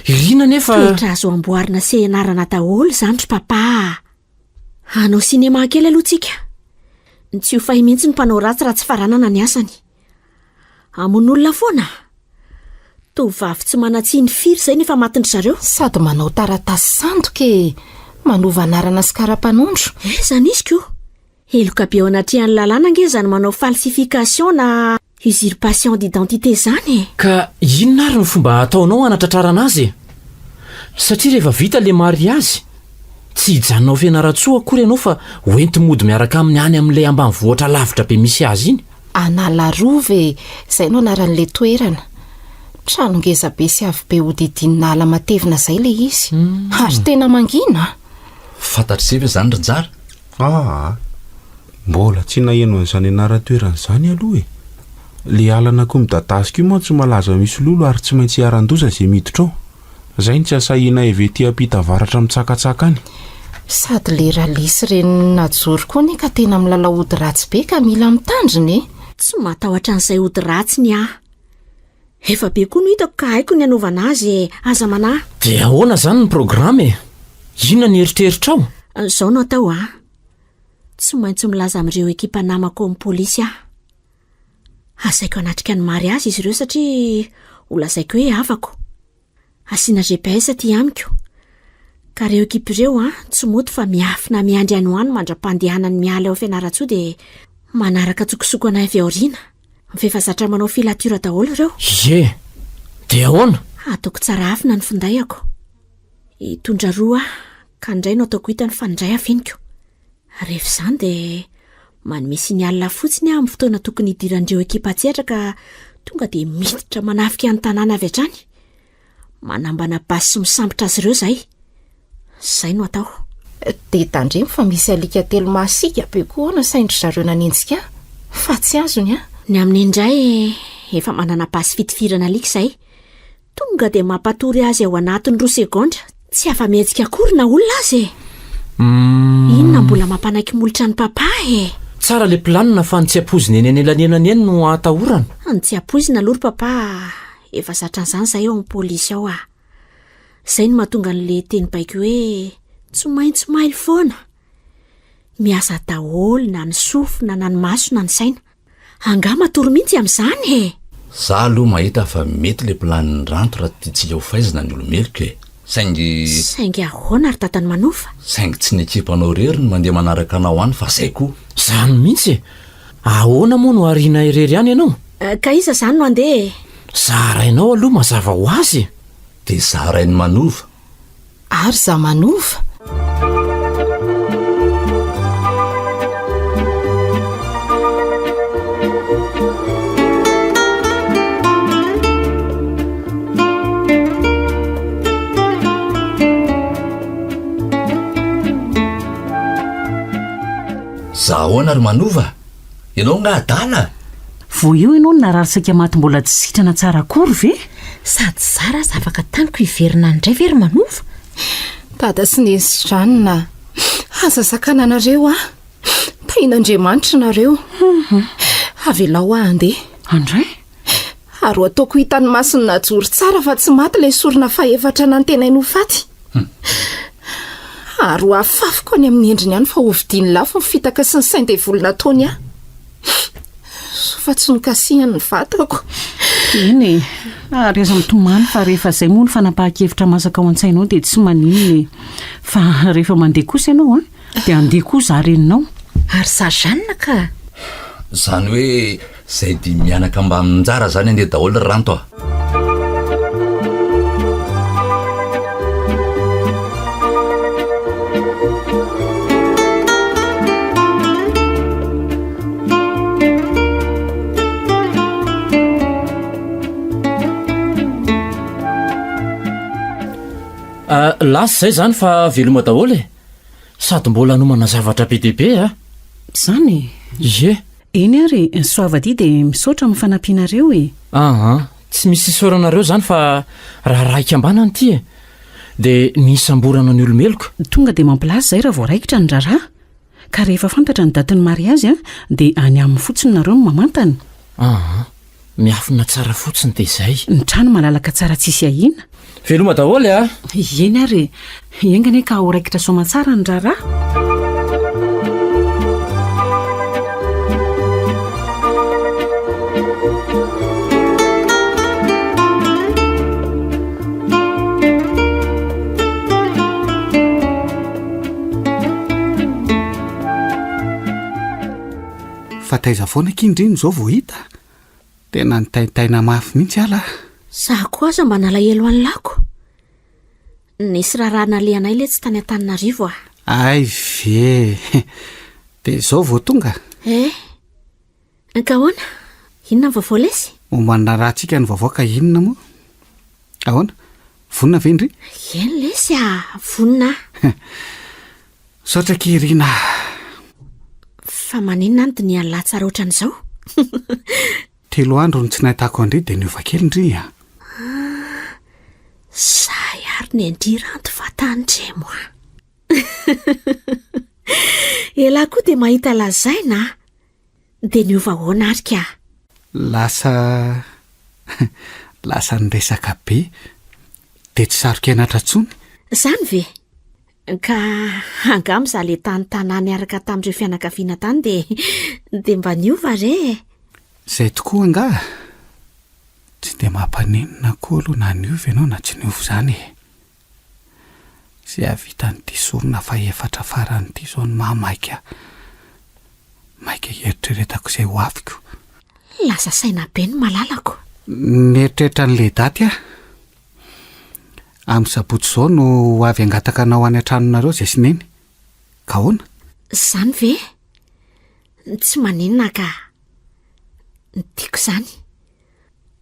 Irina nefa toetra azo amboarina sehinarana daholo izany ry papa. Hanao sinema kely aloha tsika. Tsy ho fahy mihitsy ny mpanao ratsy raha tsy faranana ny asany. Amon'olona foana. Tovavy tsy manatsiny firy izay nefa matindry zareo. Sady manao taratasy sandoka e. Manova anarana sy kara-panondro. Zany izy ko. Eloka be ao anatrihan'ny lalàna ange zany manao falsification na usurpation d'identité zany e. Ka inona ary ny fomba ataonao hanatratrarana azy? Satria rehefa vita le mariazy, tsy hijanonao fianaratsoa akory ianao fa hoenti mody miaraka amin'ny any amin'ilay ambanivohitra lavitra be misy azy iny. Analarove, izay no anaran'ilay toerana. Trano ngeza be sy avy be hodidinina ala matevina izay le izy. Ary tena mangina. Fantatry ve zany ry Jara? Mbola tsy naheno an'izany anara-toerana izany aloha e. Le alana koa midadasika io moa tsy malaza misy lolo ary tsy maintsy hiaran-doza izay miditra ao. Zay ny tsy asahina evety ampita varatra mitsakatsaka any. Sady le ralisy reny najoro koa ny ka tena milalao ody ratsy be ka mila mitandriny e. Tsy matahotra an'izay ody ratsy ny aho. Efa be koa no hitako ka haiko ny anaovana azy aza manahy. Dia ahoana zany ny programa e? Inona ny eritreritrao? Zao no atao tsy maintsy milaza amin'ireo ekipa namako amin'ny polisy aho. Asaiko anatrika ny mary azy izy ireo satria ho lazaiko hoe havako. Asiana GPS aty amiko. Ka ireo ekipa ireo tsy moto fa miafina miandry any ho any mandra-pandehanany miala ao fianaratsoa dia manaraka tsokosoko anay avy aoriana. Mifefazatra manao filatura daholo ireo. Ie, dia ahoana? Ataoko tsara afina ny findayako. Hitondra roa ka indray no ataoko hita ny fandray afiniko. Rehefa izany dia manome sinialina fotsiny amin'ny fotoana tokony hidiran'ireo ekipa atsehatra ka tonga dia miditra manafika ny tanàna avy hatrany. Manambana basy sy misambotra azy ireo izay. Izay no atao. Dia tandremo fa misy alika telo masika be koa na saindry zareo nanenjika fa tsy azony Ny amin'ny indray efa manana basy fitifirana alika izay. Tonga dia mampatory azy ao anatiny 2 segondra. Tsy afa-mihetsika akory na olona azy. Inona mbola mampanaiky molotra ny papa Tsara le planina fa ny tsy ampoziny eny anelanelany eny no atahorana. Ny tsy ampozina aloha papa. Efa zatran'izany izay ao amin'ny polisy ao Izay no mahatonga an'le teny baiko hoe tsy maintsy maily foana. Miasa daholo na ny sofina na ny maso na ny saina. Anga matory mihitsy amin'izany Za aloha mahita fa mety le planin'ny ranto raha tiatsika ho faizina ny olomeloko Saingy ahoana ary tatany manofa. Saingy tsy ny ekipanao rery no mandeha manaraka anao any fa zay koa. Zany mihitsy. Ahoana moa no ariana irery any ianao? Ka iza izany no andeha? Zarainao aloha mazava ho azy. Dia zarainy manova. Ary za manova. Za ahoana ary manova? Ianao nga adala? Vo io ianao nararisaka maty mbola tsy sitrana tsara akory ve? Sady zara aza afaka taniko hiverina andray very manova. Dada sy nesy dranona. Aza sakana nareo Pain'Andriamanitra nareo. Avelao andeha. Andray? Ary ataoko hitany masiny najoro tsara fa tsy maty le sorona faefatra na ny tena ino faty. Ary afafiko any amin'ny endriny any fa hovidiny lafo ny fitaka sy ny saindy volona taony fa tsy nikasihany ny vatako. Eny ary aza mitomany fa rehefa izay moa ny fanapahan-kevitra masaka ao an-tsainao dia tsy maninona fa rehefa mandeha kosa ianao dia andeha koa za reninao. Ary za Jeanne ka. Zany hoe zay dia mianaka mba aminjara zany andeha daholo ranto Lasa izay zany fa veloma daholo sady mbola nomana zavatra be dehibe Zany Ie. Eny ary ny soavadia dia misaotra amin'ny fanampinareo Tsy misy isaoranareo zany fa raha raika ambana ity dia nisamborana ny olomeloko. Tonga dia mampilaza izay raha voaraikitra ny raharaha. Ka rehefa fantatra ny datin'ny mariazy dia any amin'ny fotsiny nareo no mamantana. Miafina tsara fotsiny dia izay. Ny trano malalaka tsara tsisy ahina. Veloma daholo Eny ary iengany ka ho raikitra soma tsara ny raharaha. Fa taiza foana kindriny zao vao hita. Tena nitaitaina mafy mihitsy ala. Za koa aza mba nalahelo any lako. Nisy raharaha le anay le tsy tany Antananarivo Ay ve. Dia zao vao tonga. Ka ahoana? Inona ny vaovao lesy? Momba ny rahantsika ny vaovao ka inona moa? Ahoana? Vonina ve ndry? Eny lesy vonina. Saotra kirina. Fa maninona ny diniany latsara ohatran'izao? 3 andro ny tsy nahitako andry dia niova kely ndry Zay ary ny andriranto fatandremo ela koa dia mahita lazaina dia niova ahoana ary ka? Lasa ny resaka be dia tsy saroka anatra tsony. Zany ve? ka angamo za le tanytanàny araka tamin'ireo fianakaviana tany dia mba niova re. Izay tokoa anga tsy dia mampanenina koa aloha na niova ianao na tsy niova izany. Izay havitan'ity sorona fa efatra faran'ity izao ny mamaika eritreretako izay ho aviko. Lasa saina be ny malalako. Nieritreritra n'le daty amin'ny sabotsy izao no avy angataka anao any an-tranonareo izay sineny. Ka hoana? Zany ve? Tsy maninona ka tiako izany.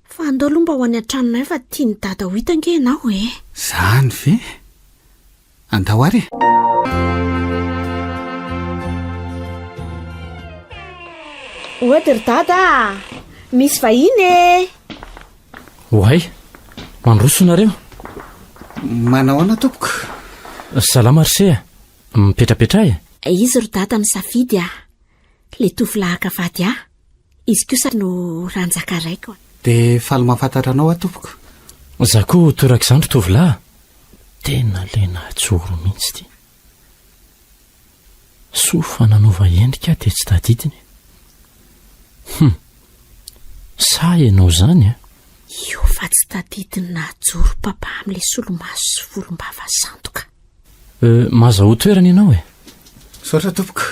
Fa andao aloha mba ho any an-tranonay fa tia ny dada ho hita ange ianao e. Zany ve? Andao ary. Ohatry ry dada, misy vahiny e. Oay, mandroso nareo. Manao ana tompoko? Salama Arsea, mipetrapetra e. Izy ry dada misafidy le tovolahy vady izy kosa no ranjaka raiko. Dia faly mahafantatra anao tompoko. Za koa torak'izany ry tovolahy. Tena lena joro mihitsy ty. Sofa nanova endrika dia tsy tadidiny. Sa ianao zany a? Io fa tsy tadidiny na joro papa amin'le solomaso sy volombava sandoka. Maza ho toerana ianao e? Saotra tompoko.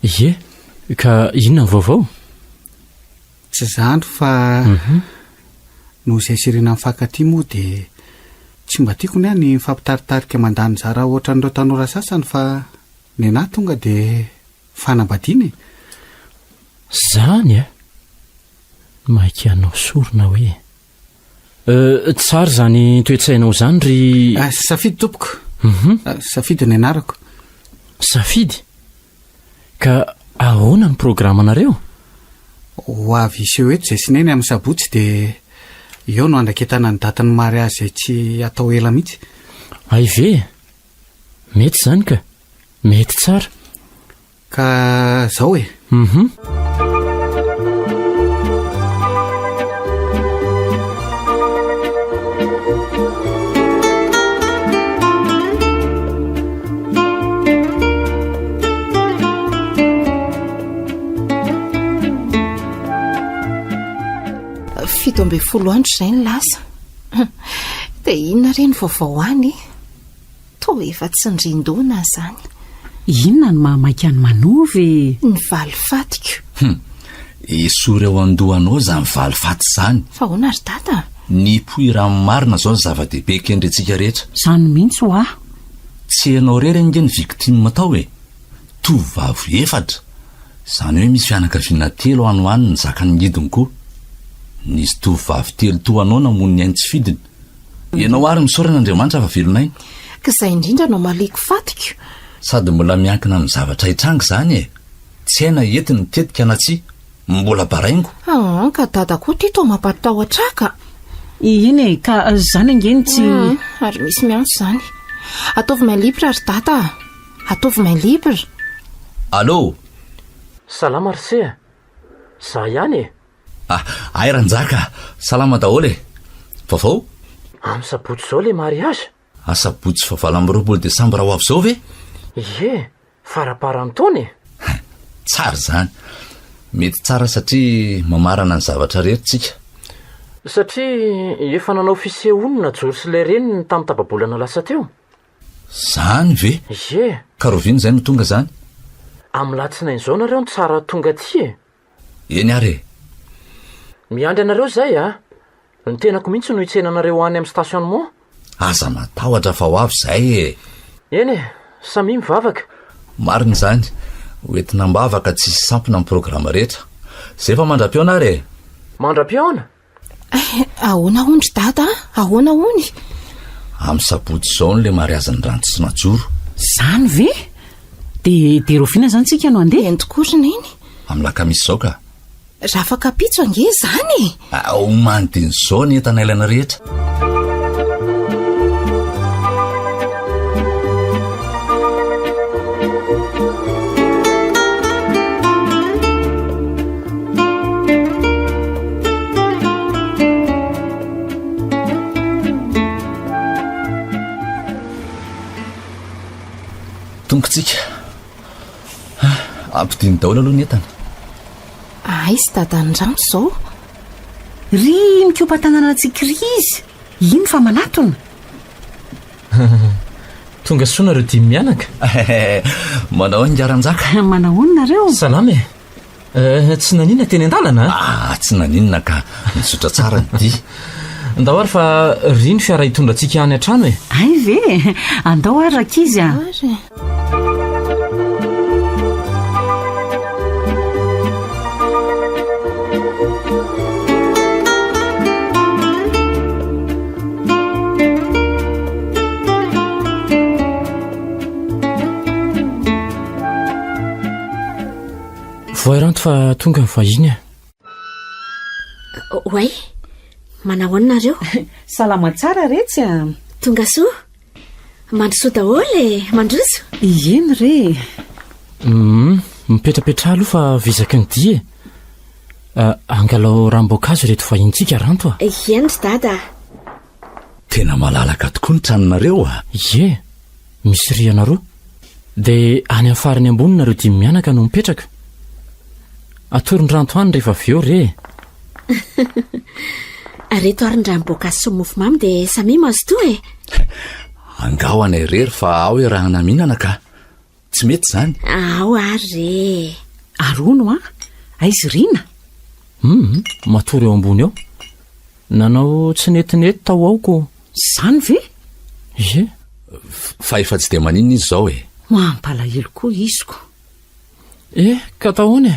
Ie, ka inona ny vaovao? Tsy zany fa no izay sirena mifankaty moa dia tsy mba tiako ny any mifampitaritarika mandany zara ohatran'ireo tanora sasany fa ny anahy tonga dia fanambadiana. Zany a? Maika anao sorona hoe tsara zany toetsainao zany ry... Safidy tompoko. Safidy ny anarako. Safidy? Ka ahoana ny programanareo? Ho avy iseho eto izay sineny amin'ny sabotsy dia eo no andraketana ny datin'ny mariazy izay tsy atao ela mihitsy. Ay ve? Mety zany ka? Mety tsara. Ka zao e. Fito amby folo andro izay ny lasa. Dia inona ireny vaovao any? Toa efa tsy nirindona zany. Inona ny mahamaika ny manovy? Ny valifatiko. Esory eo andohanao zany valifaty zany. Fa hoana ry dada? Ny poiran'ny marina zao ny zava-dehibe kendrentsika rehetra. Zany mihitsy ho aho. Tsy hainao rery nge ny victime tao e. Tovovavy efatra. Zany hoe misy fianakaviana telo anohaniny ny zakany ngidiny koa. Nisy tovovavy telo toanao namono ny ainy tsy fidiny. Ianao ary misaorana Andriamanitra fa velonay. Ka izay indrindra no maliko fatiko. Sady mbola miankina amin'ny zavatra hitranga zany e. Tsy haina entiny tetika na tsy. Mbola baraingo. Ka dada koa tito mampatahotra ka. Iny e, ka zany angeny tsy... Ary misy miantso zany. Ataovy main libre ry dada. Ataovy main libre. Allô? Salama Arsea. Za ihany e. Ay ranjaka, salama daholo e. Vaovao? Amin'ny sabotsy zao le mariage. Sabotsy fa 24 Desambra ho avy zao ve? Ie, faraparan'ny taona e. Tsara zany. Mety tsara satria mamarana ny zavatra rehetritsika. Satria efa nanao fisehonina joro sy ilay reniny tamin'ny tababolana lasa teo. Zany ve? Ie. Ka rovino zay no tonga zany? Amin'ny latsinainy izao nareo ny tsara tonga ty e. Eny ary e. Miandry anareo zay ny tenako mihitsy no hitsenanareo any amin'ny stationnement. Aza matahotra fa ho avy zay e. Eny e, samy mivavaka. Marina zany. Hoentina mbavaka tsisy sampona amin'ny programa rehetra. Zay fa mandra-piona ary e. Mandra-piona? Ahoana ondry dada? Ahoana ony? Amin'ny sabotsy zao ny le mariazan'ny ranto sy najoro. Zany ve? Dia rofina zany tsika no andeha? Entokorina iny. Amin'ny lakamisy zao ka. Rafaka pitso ange zany. Omanitiny zao ny entana ilaina rehetra. tongotsika ampidiny daholo aloha ny entana. ay sy dadanindrambo izao. ry mikompatanana tsikirizy ino fa manatona. tonga soanareo dimy mianaka. manao angaranjaka. manahoanareo? salama tsy nanina teny an-dalana. Tsy naninona ka misotra tsara ny dia. ndao ary fa ry ny fiara hitondra antsika any an-trano e. ay ve andao ary rakizy a. voairanto fa tonga nyvahiny a. oay manao anareo? salama tsara retsy a. tonga soa mandrosoa daholo mandroso. iny re. mipetrapetra aloha fa vizaky ny dia angalao ramboankazo reto vahintsika ranto a. iendry dada. tena malalaka tokoa ny tranonareo a. ie misy rianareo dia any amin'ny farany ambony nareo dimy mianaka no mipetraka. atoryn-dranto any rehefa aveo re. reto arin-dramboankazo sy mofo mamy dia samy mazo toa e. angao anay rery fa ao e raha naminana ka tsy mety izany. ao ary re. arono a aizy rina. matory eo ambony ao nanao tsy netinety tao aoko. zany ve? ie fa efa tsy dia maninona izy izao e. mampalahelo koa iziko. ka tahoany e.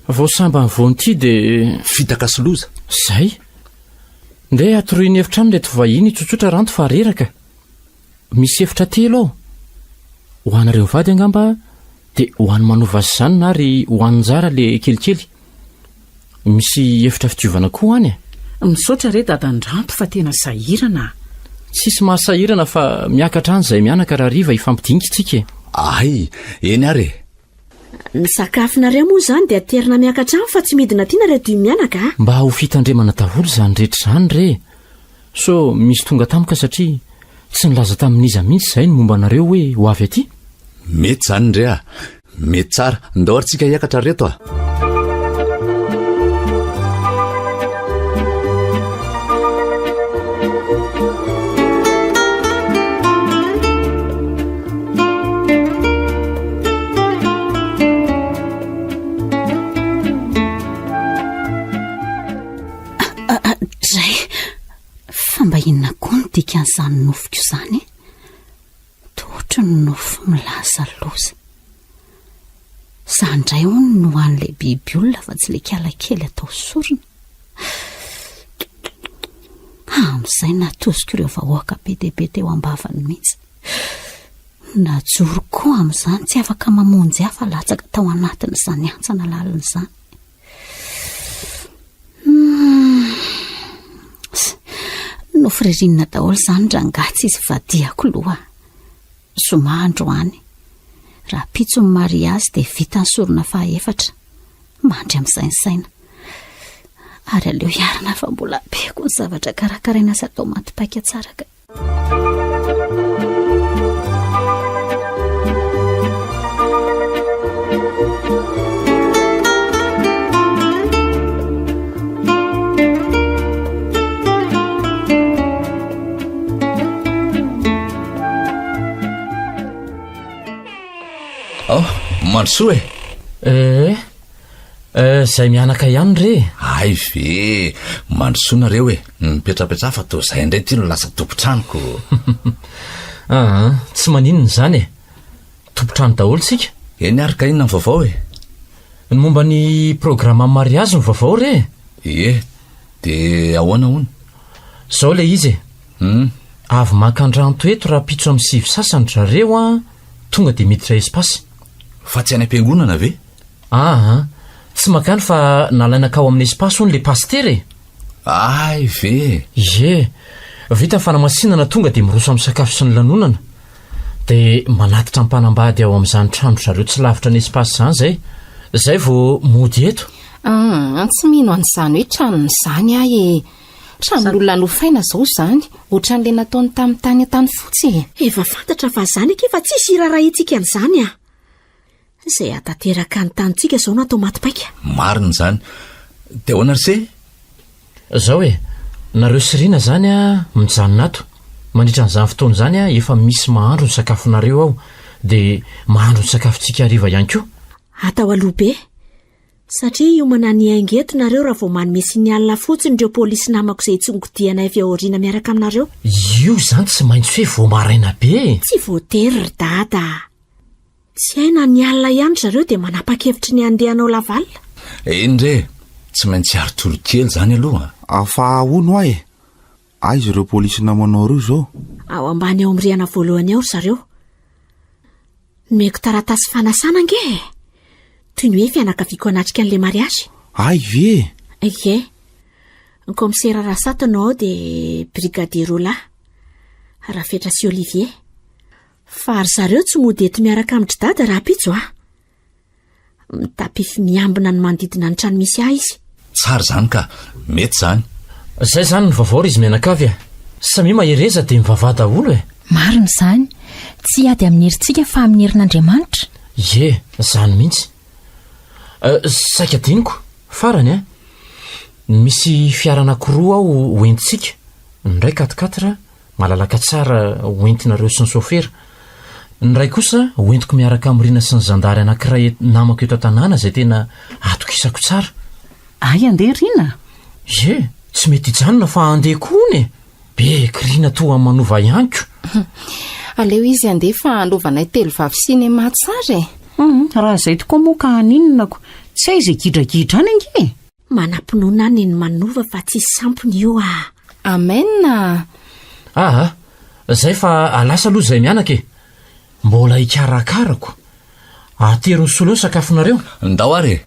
vao samba ny voanyity dia fitaka sy loza izay nde atoroiny efitra aminy reto vahiny tsotsotra ranto fa reraka. misy efitra telo ao ho anareo mivady angamba dia ho any manova azy izany na ry ho anynjara le kelikely. misy efitra fitiovana koa any e. misaotra re dadan-drampo fa tena sahirana. tsisy mahasahirana fa miakatra any izay mianaka raha riva hifampidinga itsika e. ay eny ary e. ny sakafonareo moa izany dia aterina miakatrano fa tsy midina tianareo dimy mianaka a. mba ho fitandremana daholo izany rehetra izany re. so misy tonga tamika satria tsy nilaza tamin'iza mihitsy izay ny momba anareo hoe ho avy aty. mety izany ndre a. mety tsara ndao ary tsika hiakatra reto a. mba inona koa ny dika an'izany nofoko izany tohatra ny nofo milaza loza. zandray hony no hoan'ilay biby olona fa tsy le kalakely atao sorona. amin'izay natoziko ireo vahoaka be deabe teo ambavany mihitsy. najoro koa amin'izany tsy afaka mamonjy hafa latsaka tao anatin'izany antsana lalin'izany. no firerinina daholo izany rangatsy izy vadiako loha. somandro any raha pitso ny mariazy dia vita ny sorona fahaefatra mandry amin'izay ny saina ary aleo hiarina fa mbola beko ny zavatra karakaraina sy atao matipaika tsara ka. mandrosoa e. izay mianaka ihany re. ay ve mandrosoanareo e. mipetrapetra fa toa izay indray ty no lasa tompotranoko. tsy maninona izany e. tompotrano daholo tsika. eny ary ka inona ny vaovao e. ny momba ny programa mariazy ny vaovao re. ie dia ahoana hony izao le izy e. avy mankandranto eto raha pitso amin'ny sivy sasany rareo a tonga dia miditra espasy. fa tsy any am-piangonana ve? tsy makany fa nalainakao amin'ny espasy hony le paster e. ay ve. ie vita ny fanamasinana tonga dia miroso amin'ny sakafo sy ny lanonana dia manatitra mpanambady ao amin'izany trano zareo tsy lavitra ny espasy izany zay vao mody eto. tsy mino an'izany hoe tranony izany ahy e. Tramin'olona nofaina izao izany, ohatran'le nataony tamin'ny tany an-tany fotsy. Efa fantatra fa zany efa tsisy irarahintsika an'izany izay atateraka ny tanyntsika izao natao matipaika. Marina izany. Dia ahoana ry se? Zao nareo sirina zany mijanona ato. Mandritra n'izany fotoana izany efa misy mahandro ny sakafonareo ao, dia mahandro ny sakafontsika hariva ihany koa. Atao aloha be, satria io manany aingeto nareo raha vao manome sinialina fotsiny ireo polisy namako izay tsongodiana avy aoriana miaraka aminareo. Io zany tsy maintsy hoe voamaraina be. Tsy voatery ry dada. Tsy haina ny alina ihany zareo dia manapa-kevitry ny andehanao lavalina. Indre, tsy maintsy arotoro kely zany aloha. Afa ahono ahy. Aiza ireo polisy namanao reo zao? Ao ambany ao amin'ny rihana voalohany ao ry zareo. Nomeko taratasy fanasana ange. Toy ny hoe fianakaviako anatrika an'ilay mariazy. Ay ve? Ie. Ny komisera Rasatona ao dia brigadier Rola, Rafetra sy Olivier. Fa ary zareo tsy mody eto miaraka amin'ny dada raha pitso mitapify miambina ny manodidina ny trano misy ahy izy. Tsara zany ka, mety zany. Zay zany ny vavao ry izy menakavy samy mahereza dia mivavah daholo Marina izany, tsy ady amin'ny herintsika fa amin'ny herin'Andriamanitra. Ie, zany mihitsy. Saika diniko, farany misy fiara anankiroa ao hoentintsika. Ny iray 4x4 malalaka tsara hoentinareo sy ny sofera. Ny iray kosa hoentiko miaraka amin'ny rina sy ny zandary anankiray namako eto an-tanàna izay tena atokisako tsara. Ay, andeha rina? Ie, tsy mety hijanona fa andeha koa be krina toa manova ianko. Aleo izy andeha fa andovanay telo vavy sinema tsara raha izay tokoa moa ka haninonako, tsy hay izay gidragidra any ange. Manam-pinoana any ny manova fa tsy sampony io Amen. Zay fa alasa aloha izay mianaka mbola hikarakarako. Atero ny soleo sakafonareo. Ndao ary.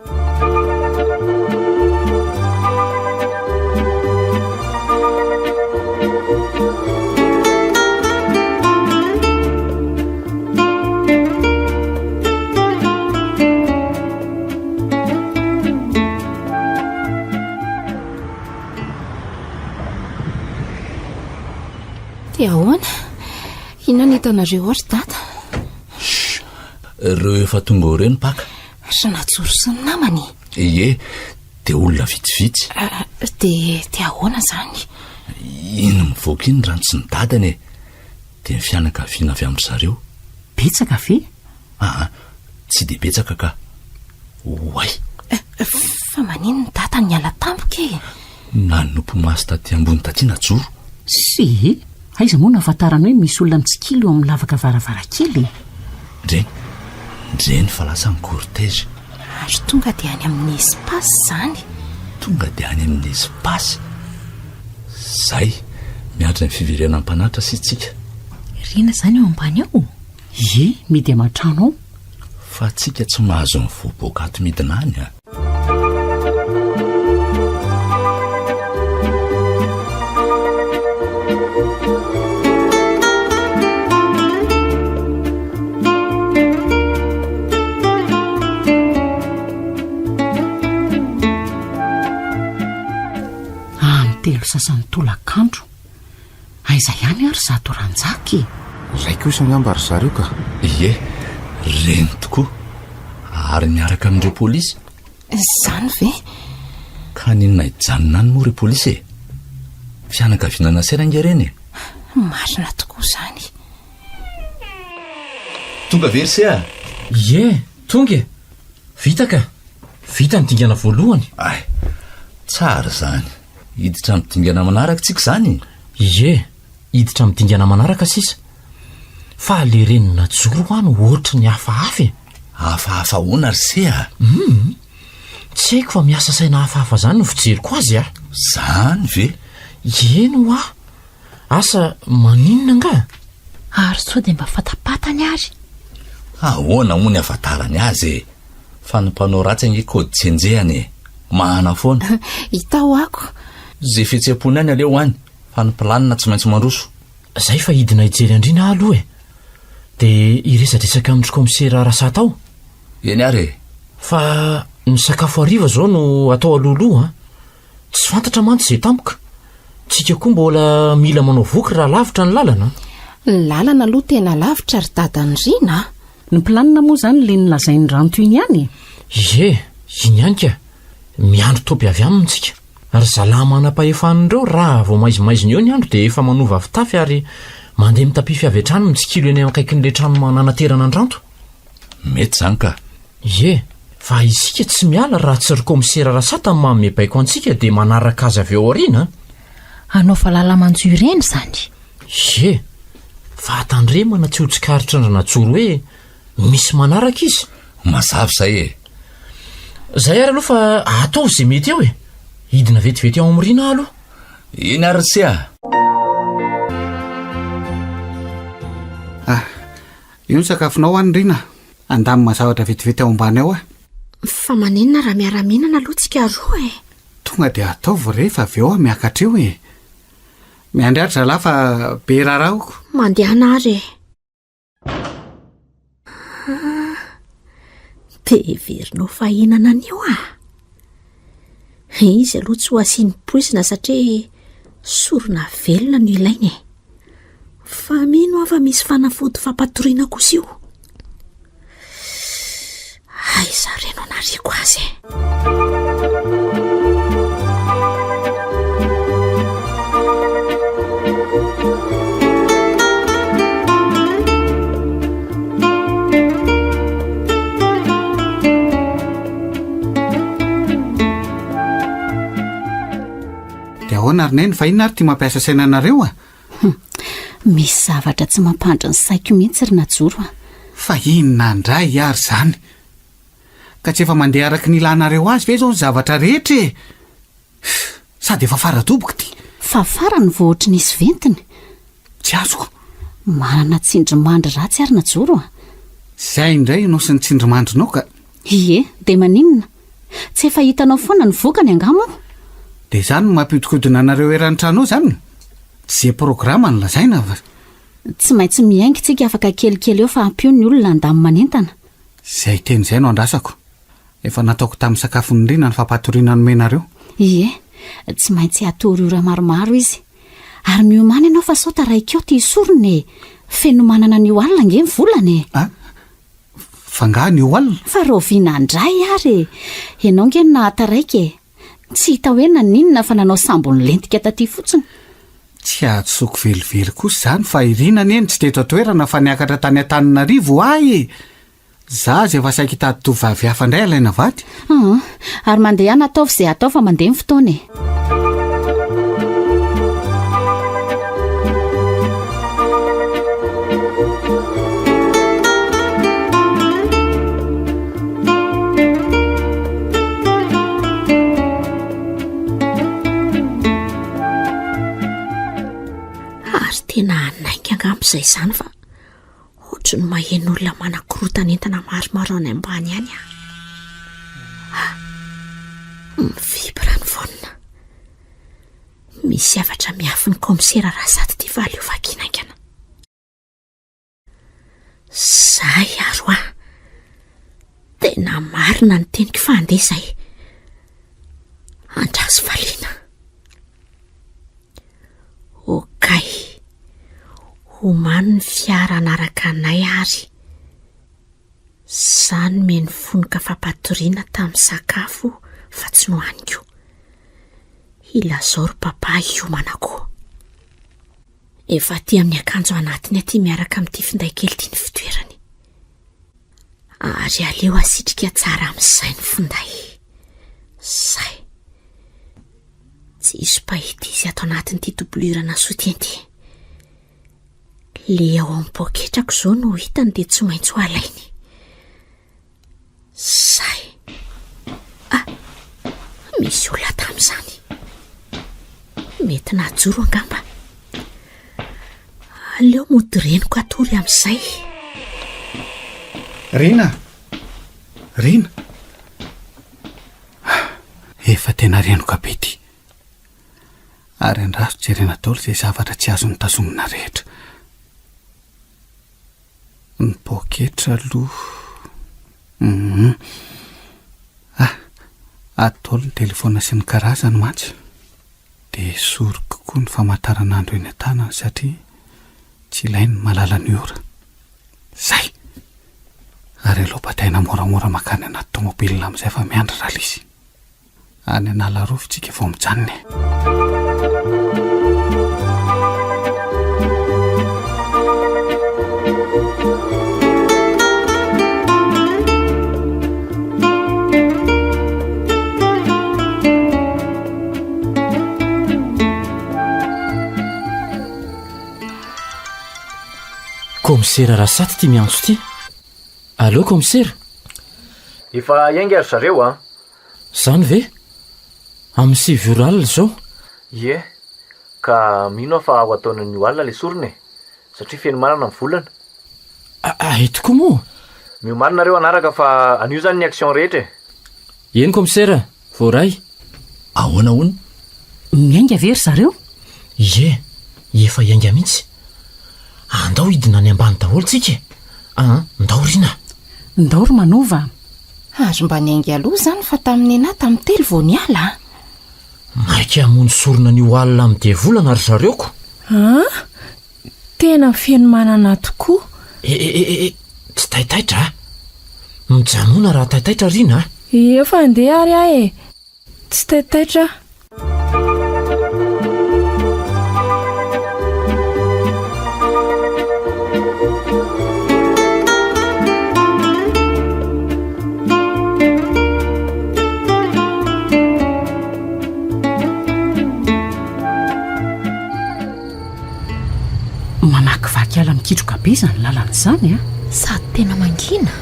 Dia ahoana? Inona ny hitanareo ry dada? Ireo efa tonga ao reny paka. Sy natsoro sy ny namany. Ie, dia olona vitsivitsy. Dia ahoana zany? Iny mivoaka iny rano tsy ny dadany dia ny fianakaviana avy amin'ny zareo. Betsaka ve? Tsy dia betsaka ka. Oay. Fa manino ny dada ny ala tampoka Nanompo maso taty ambony taty najoro. Sy, aiza moa nahafantarana hoe misy olona mitsikilo eo amin'ny lavaka varavarakely. Dreny fa lasa ny cortège. Ary tonga dia any amin'ny espasy zany. Tonga dia any amin'ny espasy. Zay, miatra ny fiverenan'ny mpanatra sitsika. Rina zany ao ambany ao. Ie, midy aman-trano ao. Fa tsika tsy mahazo ny voaboaka ato midina any telo sasany tolakandro. Aiza ihany ary zato ranjaky. Zay kosa ngamba ry zareo ka. Ie, reny tokoa. Ary miaraka amin'ireo polisy. Zany ve? Ka ninona hijanona any moa ireo polisy fianakaviana nasaina nge reny Marina tokoa zany. Tonga very se Ie, tonga. Vita ka. Vita ny dingana voalohany. Tsara zany. Hiditra midingana manaraka tsika zany. Ie, hiditra midingana manaraka sisa. Fa le reny najoro any ohatry ny hafahafa. Hafahafa hoana ry se Tsy haiko fa miasa saina hafahafa zany no fijeriko azy Zany ve? Eno asa maninona nga? Ary sao dia mba fatapatany ary. Ahoana moa ny afatarany azy fa ny mpanao ratsy ange kody tsenjehany mahana foana. Hitao ako. Zay fihetseham-pony any aleo any fa ny planina tsy maintsy mandroso. Zay fa hidina hijery andrina aloha dia iresadresaka amin'ny komisera Rasata ao. Eny ary fa ny sakafo hariva zao no atao alohaloha tsy fantatra mantsy izay tampoka. tsika koa mbola mila manao voky raha lavitra ny lalana. Ny lalana aloha tena lavitra ry dadanyrina. Ny planina moa izany le nolazain'ny ranto iny ihany. Ie, iny ihany ka. Miandro topy avy amintsika. Ary zalahy manam-pahefanindreo raha vao maizimaiziny eo ny andro dia efa manova avitafy ary mandeha mitapify avy hatrany mitsikilo eny akaikin'ilay trano mananaterana andranto. Mety zany ka. Ie, fa isika tsy miala raha tsy ry komisera Rasata ny mamebaiko antsika dia manaraka azy avy eo aoriana. Hanao falalamanjo ireny izany. Ie, fa tandremana tsy ho tsikaritry ny ranajoro hoe misy manaraka izy. Mazava izay e. Zay ary aloha fa atao izay mety eo e. Hidina vetivety ao amin'ny rina aloha. Iny ary tsia. Io ny sakafonao any Rina. Andamina zavatra vetivety ao ambany ao. Fa manenina raha miara-minana aloha tsika roa e. Tonga dia ataovy rehefa avy eo miakatra eo e. Miandriatra zalahy fa be rarahoko. Mandehana ary e. Be heverinao fahinana an'io Izy aloha tsy ho asiany poizina satria sorona velona no ilainy e. Fa mino afa misy fanafody fampatoriana kosa io. Aiza reno anariko azy e. Dia ahoana ary neny fa inona ary tia mampiasa sainanareo Misy zavatra tsy mampandry ny saiko mihitsy ry Najoro Fa inona andray ary zany? Ka tsy efa mandeha araka ny ilanareo azy ve zao ny zavatra rehetra e? Sady efa faradoboka ty. Fa farany vao ohatry nisy ventiny. Tsy azoko. Manana tsindrimandry ratsy ary Najoro Zay indray no sy ny tsindrimandrinao ka. Ie, de maninona? Tsy efa hitanao foana ny vokany angamba. De zany mampiodikodina anareo eran'ny trano zany. Zay programa no lazaina va. Tsy maintsy miaingy tsika afaka kelikely eo fa ampio ny olona andamy manentana. Zay teny zay no andrasako. Efa nataoko tamin'ny sakafony Rina ny fampatoriana nomenareo. Ie, tsy maintsy atory ora maromaro izy. Ary miomana ianao fa sao taraikeo ty sorony e. Feno manana ny oalina nge ny volany e. Fanga ny oalina? Fa roviana andray ary. Ianao nge nahataraika e. Tsy hita hoe naninona fa nanao sambony lentika taty fotsiny. Tsy atsoko velively kosa zany fa Irina neny tsy teto atoerana fa niakatra tany Antananarivo e. Za zay efa saika hitady tovavy hafa indray alaina vady. Ary mandeha ihany ataovy izay atao fa mandeha ny fotoana e. Ary tena anainga angamba izay izany fa ohatry ny maheno olona manakorotana entana maromaro any ambany ihany mivibra ny vonina. Misy zavatra miafy ny komisera Rasata ty valy io vakinangana. Zay aro tena marina ny teniko fa andeha izay andraso valiana. Okay. Omano ny fiara anaraka anay ary. Zany meny fonoka fampatoriana tamin'ny sakafo fa tsy nohaniko. Ilazao ry papa iomanako. Efa ty amin'ny akanjo anatiny aty miaraka amin'ity finday kely ty ny fitoerany. Ary aleo asitrika tsara amin'izay ny finday. Zay. Tsy iso pahity izy ato anatin'ity doblurana sotienty. Le ao amin'ny poketrako zao no hitany dia tsy maintsy ho alainy. Zay. Misy olona tamin'izany. Mety Najoro angamba. Aleo mody reniko atory amin'izay. Rina. Rina. Efa tena renoka be ty. Ary andraso jerena daholo izay zavatra tsy azo ny tazomina rehetra. Ny poketra aloha. Atolo ny telefona sy ny karazany mantsy. Dia soroko tokoa ny famantaranandro eny an-tanany satria tsy ilainy malala ny ora zay ary alobataina moramora makany anaty tomobilina amin'izay fa miandry ralisy any anala rovintsika vao mijanona. Komisera Rasaty ty miantso ty. Allô komisera? Efa iainga ary zareo a? Zany ve? Amin'ny 7 ora alina zao? Ie, ka mino aho fa ho ataona ny alina le sorona satria feno marina amin'ny volana. Ay tokoa moa? Mio marina reo anaraka fa anio zany ny action rehetra. Eny komisera, voaray. Ahoana hono? Miainga very zareo? Ie, efa iainga mihitsy. Andao hidina any ambany daholo tsika. Ndao rina. Ndao ry manova. Azo mba niainga aloha zany fa tamin'ny anahy tamin'ny 3 vao niala. Maika hamono sorona ny alina amin'ny devolana ry zareoko. Tena feno manana tokoa. Tsy taitaitra. Mijanona raha taitaitra rina. Efa andeha ary ahy e. Tsy taitaitra. Mamakivaky ala mikitroka be zany lalana izany a. Sady tena mangina.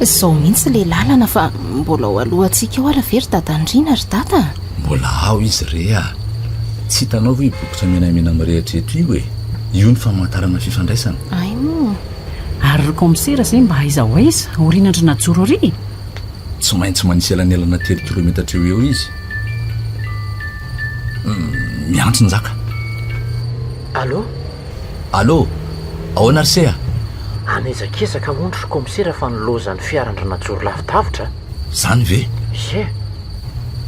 Zao mihitsy le lalana fa mbola ao alohantsika ao ala very dadandrina ry dada. Mbola ao izy rea. Tsy hitanao hoe bokotra menamena mirehetrehetra io e. Io ny famantarana fifandraisana. Ay moa. Ary ry komisera zay mba aiza ho aiza orinandry najoro ary. Tsy maintsy manisy elanelana 3 kilometatra eo izy. Miantso njaka. Allô? Allô? Ahoana ry seha? Anezakesaka mondro komisera fa nilozan'ny fiarandro najoro lavidavitra. Zany ve? Ie.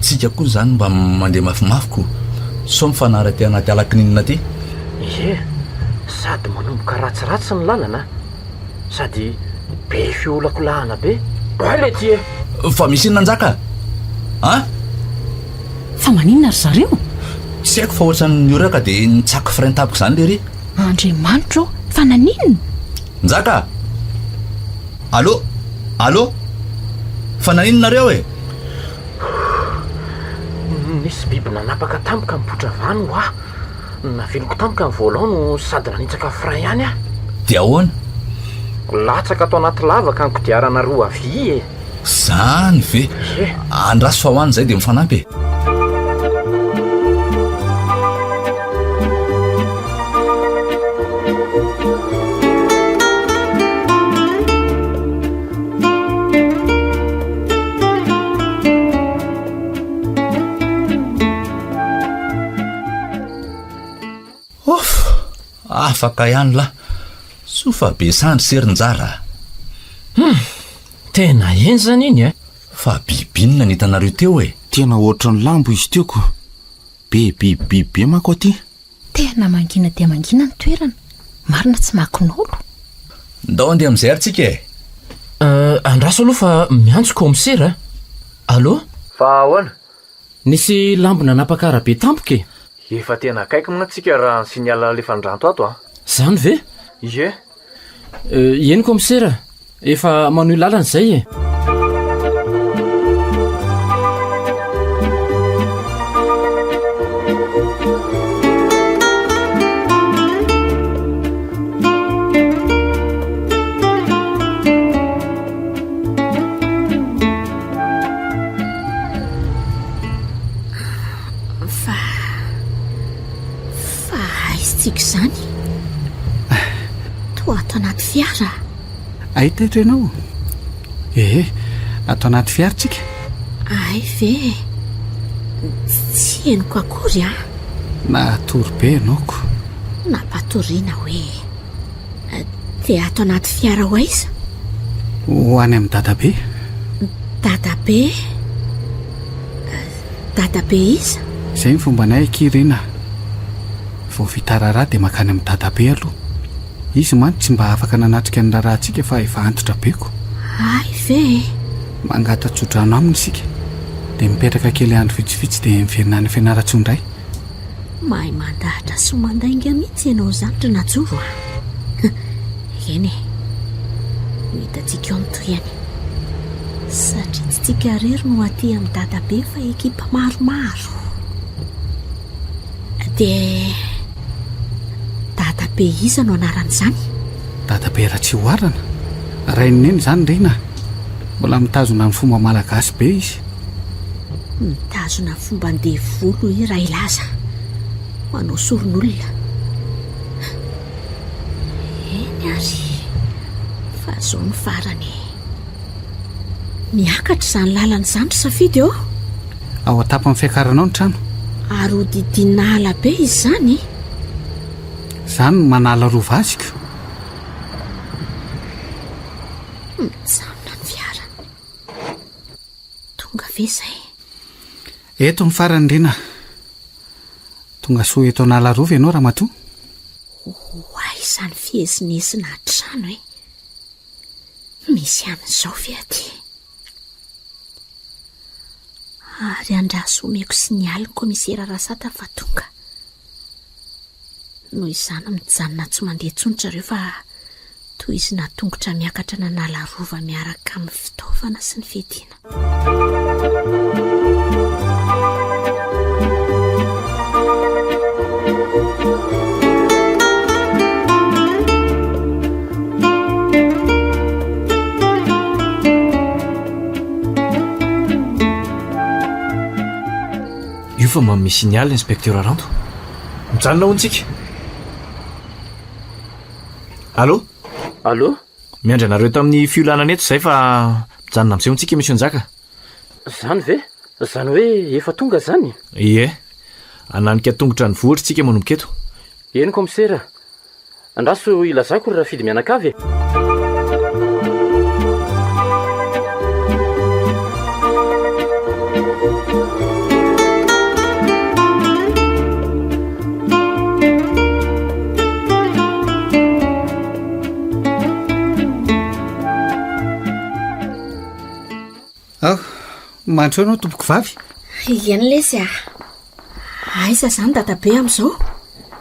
Tsika koa zany mba mandeha mafimafiko. So mifanarety anaty alakininina ty. Ie. Sady manomboka ratsiratsy ny lalana. Sady be fiolakolahana be. Baile ty e. Fa misy inona njaka? Fa maninona ry zareo? Tsy haiko fa ohatran'ny oraka dia nitsako frein tapiko zany le ry. Andriamanitra fa naninona? Njaka? Allô? Allô? Fa naninonareo e? Nisy biby nanapaka tampoka mipotra vano ho aho. Naveloko tampoka ny volant no sady nanitsaka frein ihany aho. Dia ahoana? Latsaka atao anaty lavaka ny kodiarana roa vy e. Zany ve? Andraso fa hoany zay dia mifanampy e. Afaka ihany la. Sofa be sandry serinjara. Tena eny zany iny e. Fa bibinina ny hitanareo teo e. Tena ohatran'ny lambo izy tioko. Be mako aty. Tena mangina dia mangina ny toerana. Marina tsy makin'olo. Ndao andeha amin'izay ary tsika e. Andraso aloha fa miantso komisera. Allô? Fa ahoana? Nisy lambo nanapaka arabe tampoka e. Efa tena akaiky mina tsika raha ny siniala le fandranto ato a. Zany ve? Ie. Eny komisera. Efa manohy lalana zay e. Tsika zany toa ato anaty fiara. Ahita ianao? Ato anaty fiaratsika. Ay ve tsy henoko akory a. Natory be ianaoko. Nampatoriana hoe dia ato anaty fiara ho aiza? Ho any amin'ny dadabe. Dadabe? Dadabe iza? Izay ny fombanay Kirina. vao vita raharaha dia makany amin'ny dadabe aloha. Izy mantsy tsy mba afaka nanatrika ny raharahantsika fa efa antotra beko. Ay ve Mangatatsodrano aminy isika dia mipetraka kely andro vitsivitsy dia miverina any fianaratsondray. mahay mandahatra sy mandainga mihitsy ianao zany ry najoro eny hitantsika eo amin'toyany satria tsy tsika rery no aty amin'ny dadabe fa ekipa maromaro. Dia dadabe iza no anaran'izany? Dadabe Ratsy Oarana, Rainoneny zany rena. Mbola mitazona ny fomba malagasy be izy. Mitazona fomba andevolo i raha ilaza manao soron'olona. Eny ary fa zao ny farany miakatra izany lalana izany ry safidy eo. Ao atapan'ny fiakaranao ny trano. Ary ho didina ala be izy zany. Zany no manala rova azika. Mijanona ny fiara. Tonga ve izay? Eto ny farany rena. Tonga soa eto anala rova ianao ramatoa. Hoay izany fiezinesina trano e. Misy amin'izao ve aty? Ary andraso omeko signaly ny komisera Rasata fa tonga. Noho izany mijanona tsy mandeha tsontra ireo fa toy izy natongotra miakatra nanala rova miaraka amin'ny fitaovana sy ny fiadiana. Io fa manome signaly inspecteur Ranto. Mijanona hoantsika. Allô? Allô? Miandry anareo tamin'ny fiolanana eto izay fa mijanona amin'izay hoantsika Monsieur Nzaka. Zany ve? Zany hoe efa tonga zany? Ie. Ananika tongotra ny vohitra tsika manomboka eto. Eny komisera. Andraso ilazako ry Rafidy mianakavy. Mandro anao tompoko vavy. Eny lesy a. Aiza zany dadabe amin'izao?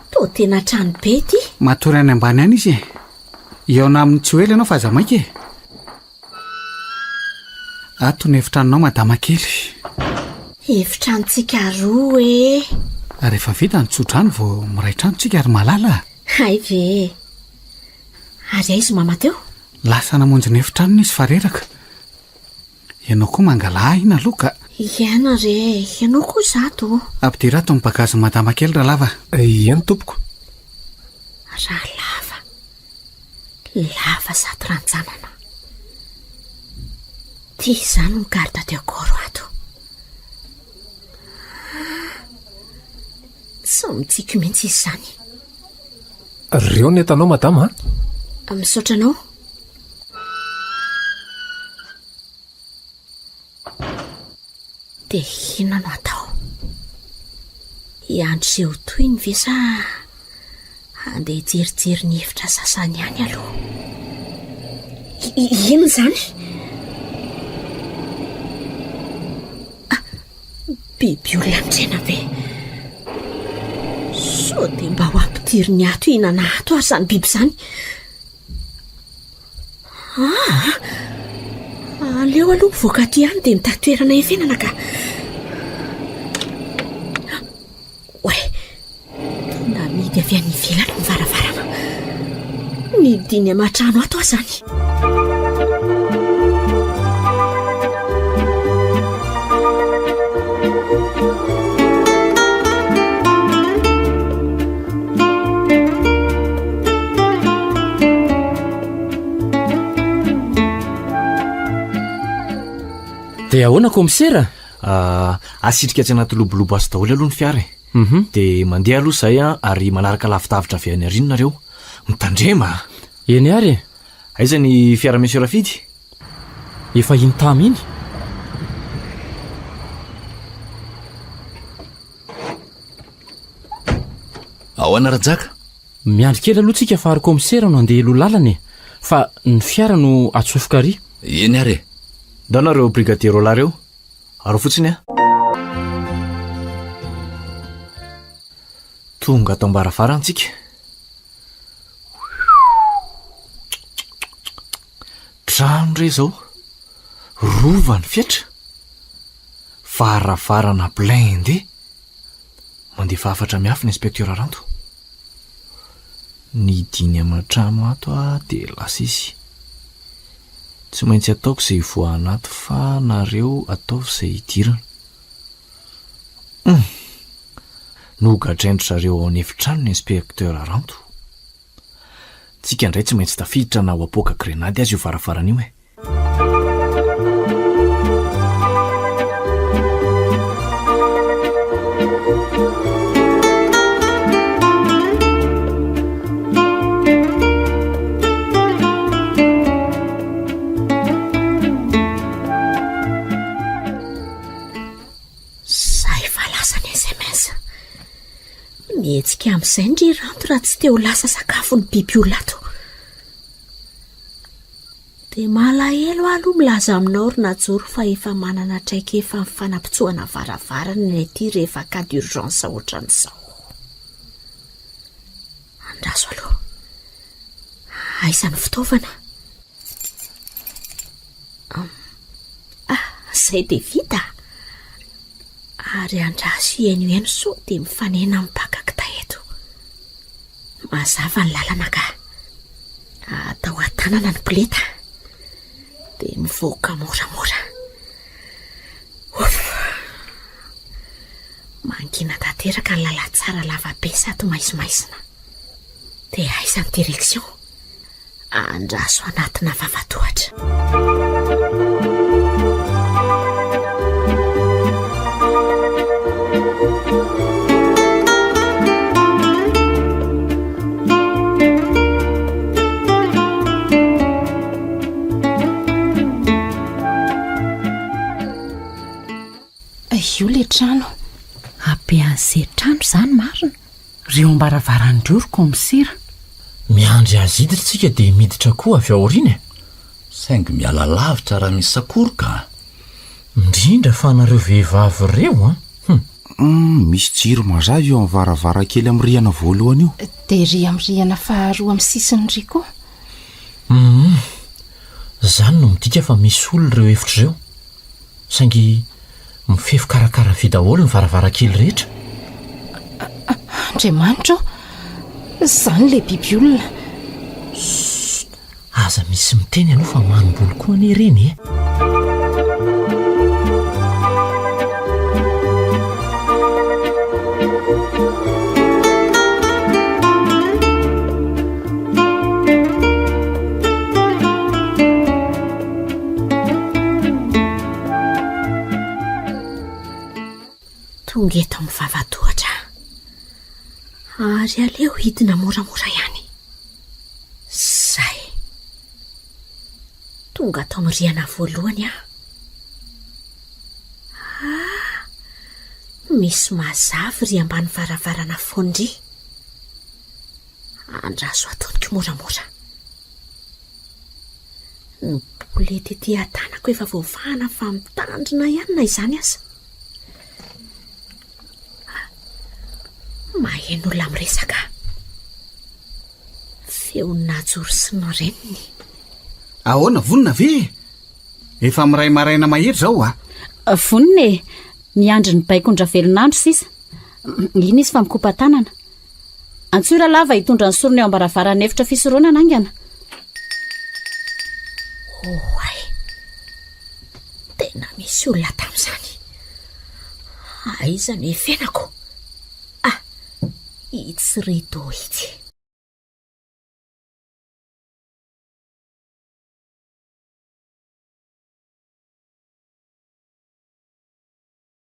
Toa tena trano be ity. Matory any ambany any izy. Eo na amin'ny tsy oely ianao fa aza maika e. Ato ny efitranonao madama kely. Efitranontsika roa e. Rehefa vita ny tsodrano vao miray tranontsika ary malala. Hay ve. Ary aiza mama teo? Lasa namonjy ny efitranony izy fareraka. Ianao koa mangala ina loka. Iana re, ianao koa zato. Ampidira ato ny bagazy madama kely raha lava. Iany tompoko. Raha lava. Lava zato ranjanana. Ty zany ny garda de corps ato. Tsy mitsiko mihitsy izy zany. Reo ny etanao madama? Misaotra anao? Dia hina no atao? Iandro izay ho toy ny ve sa andeha hijerijery ny hevitra sasany ihany aloha? Ino zany? Biby olona mitrena be. So dia mba ho ampidiry ny ato ihinana ato ary izany biby izany. Aleo aloha voaka aty ihany dia mitatoerana efenana ka. Na midy avy any ivelany ny varavarana. Nidiny amatrano ato aho zany. Dia ahoana komisera? Asitrika tsy anaty lobolobo azy daholo aloha ny fiara e. Dia mandeha aloha izay ary manaraka lavitavitra avy any arino nareo. Mitandrema. Eny ary? Aiza ny fiara Monsieur Rafidy? Efa intamy iny. ahoana rajaka miandry kely aloha tsika fa arikomisera no andeha lo lalany fa ny fiara no atsofoka ary eny ary da nareo brigadier ola reo aro fotsiny a tonga atao ambarafarantsika trano re zao rovany fiatra varavarana blinde mandefa afatra miafy ny inspekteur Ranto ny diny amatrano ato a de lasa izy tsy maintsy ataoko izay voanato fa nareo ataovy izay hidirana nogadraindro zareo ao anefitrano ny inspekteur Ranto tsika indray tsy maintsy tafiditra na ho apoaka grenady azy io varavarana io e mietsika amin'izay ndry Ranto raha tsy teo lasa sakafo ny biby olato dia malahelo aloha milaza aminao ry najoro fa efa manana traika efa mifanapitsohana varavarana ny aty rehefa cas d'urgence ohatran'izao andraso aloha aizany fitaovana izay dia vita ary andraso ihaino so dia mifanena mipakakita eto mazava ny lalana ka atao an-tanana ny boleta dia mivoaka moramora mangina tanteraka ny lalatsara lavabe sady maisomaisina dia aizany direksion andraso anatina vavatohatra io le trano abe an'izay trano izany marina reo ambaravarandreo ry komisera miandry azy iditra tsika dia miditra koa avy aoriana saingy miala lavitra raha misy sakory ka indrindra fa nareo vehivavy reo misy jiro mazava eo amin'ny varavarakely amin'ny rihana voalohany io dia ry amin'ny rihana faharoa amin'ny sisiny ry koa zany no midika fa misy olona ireo efitra ireo saingy mifefy karakara vy daholo ny varavarakely rehetra andriamanitra izany le biby olona aza misy miteny aloha fa manomboly koa ane reny tonga eto amin'ny vavatohatra ary aleo hidina moramora ihany zay tonga atao amin'ny rihana voalohany misy mazavy ry ambany varavarana fondry andraso atoniko moramora ny bolety ety an-tanako efa voafahana fa mitandrina ihany na izany aza maheno olona miresaka feonina joro sy ny reniny ahoana vonina ve efa miray maraina mahery zao vonina e miandry ny baikondra velonandro sisa iny izy fa mikopa tanana antsora lava hitondra ny sorona eo ambaravarana efitra fisoroana nangana oay tena misy olona tamin'izany aiza no efenako itsy reto itsy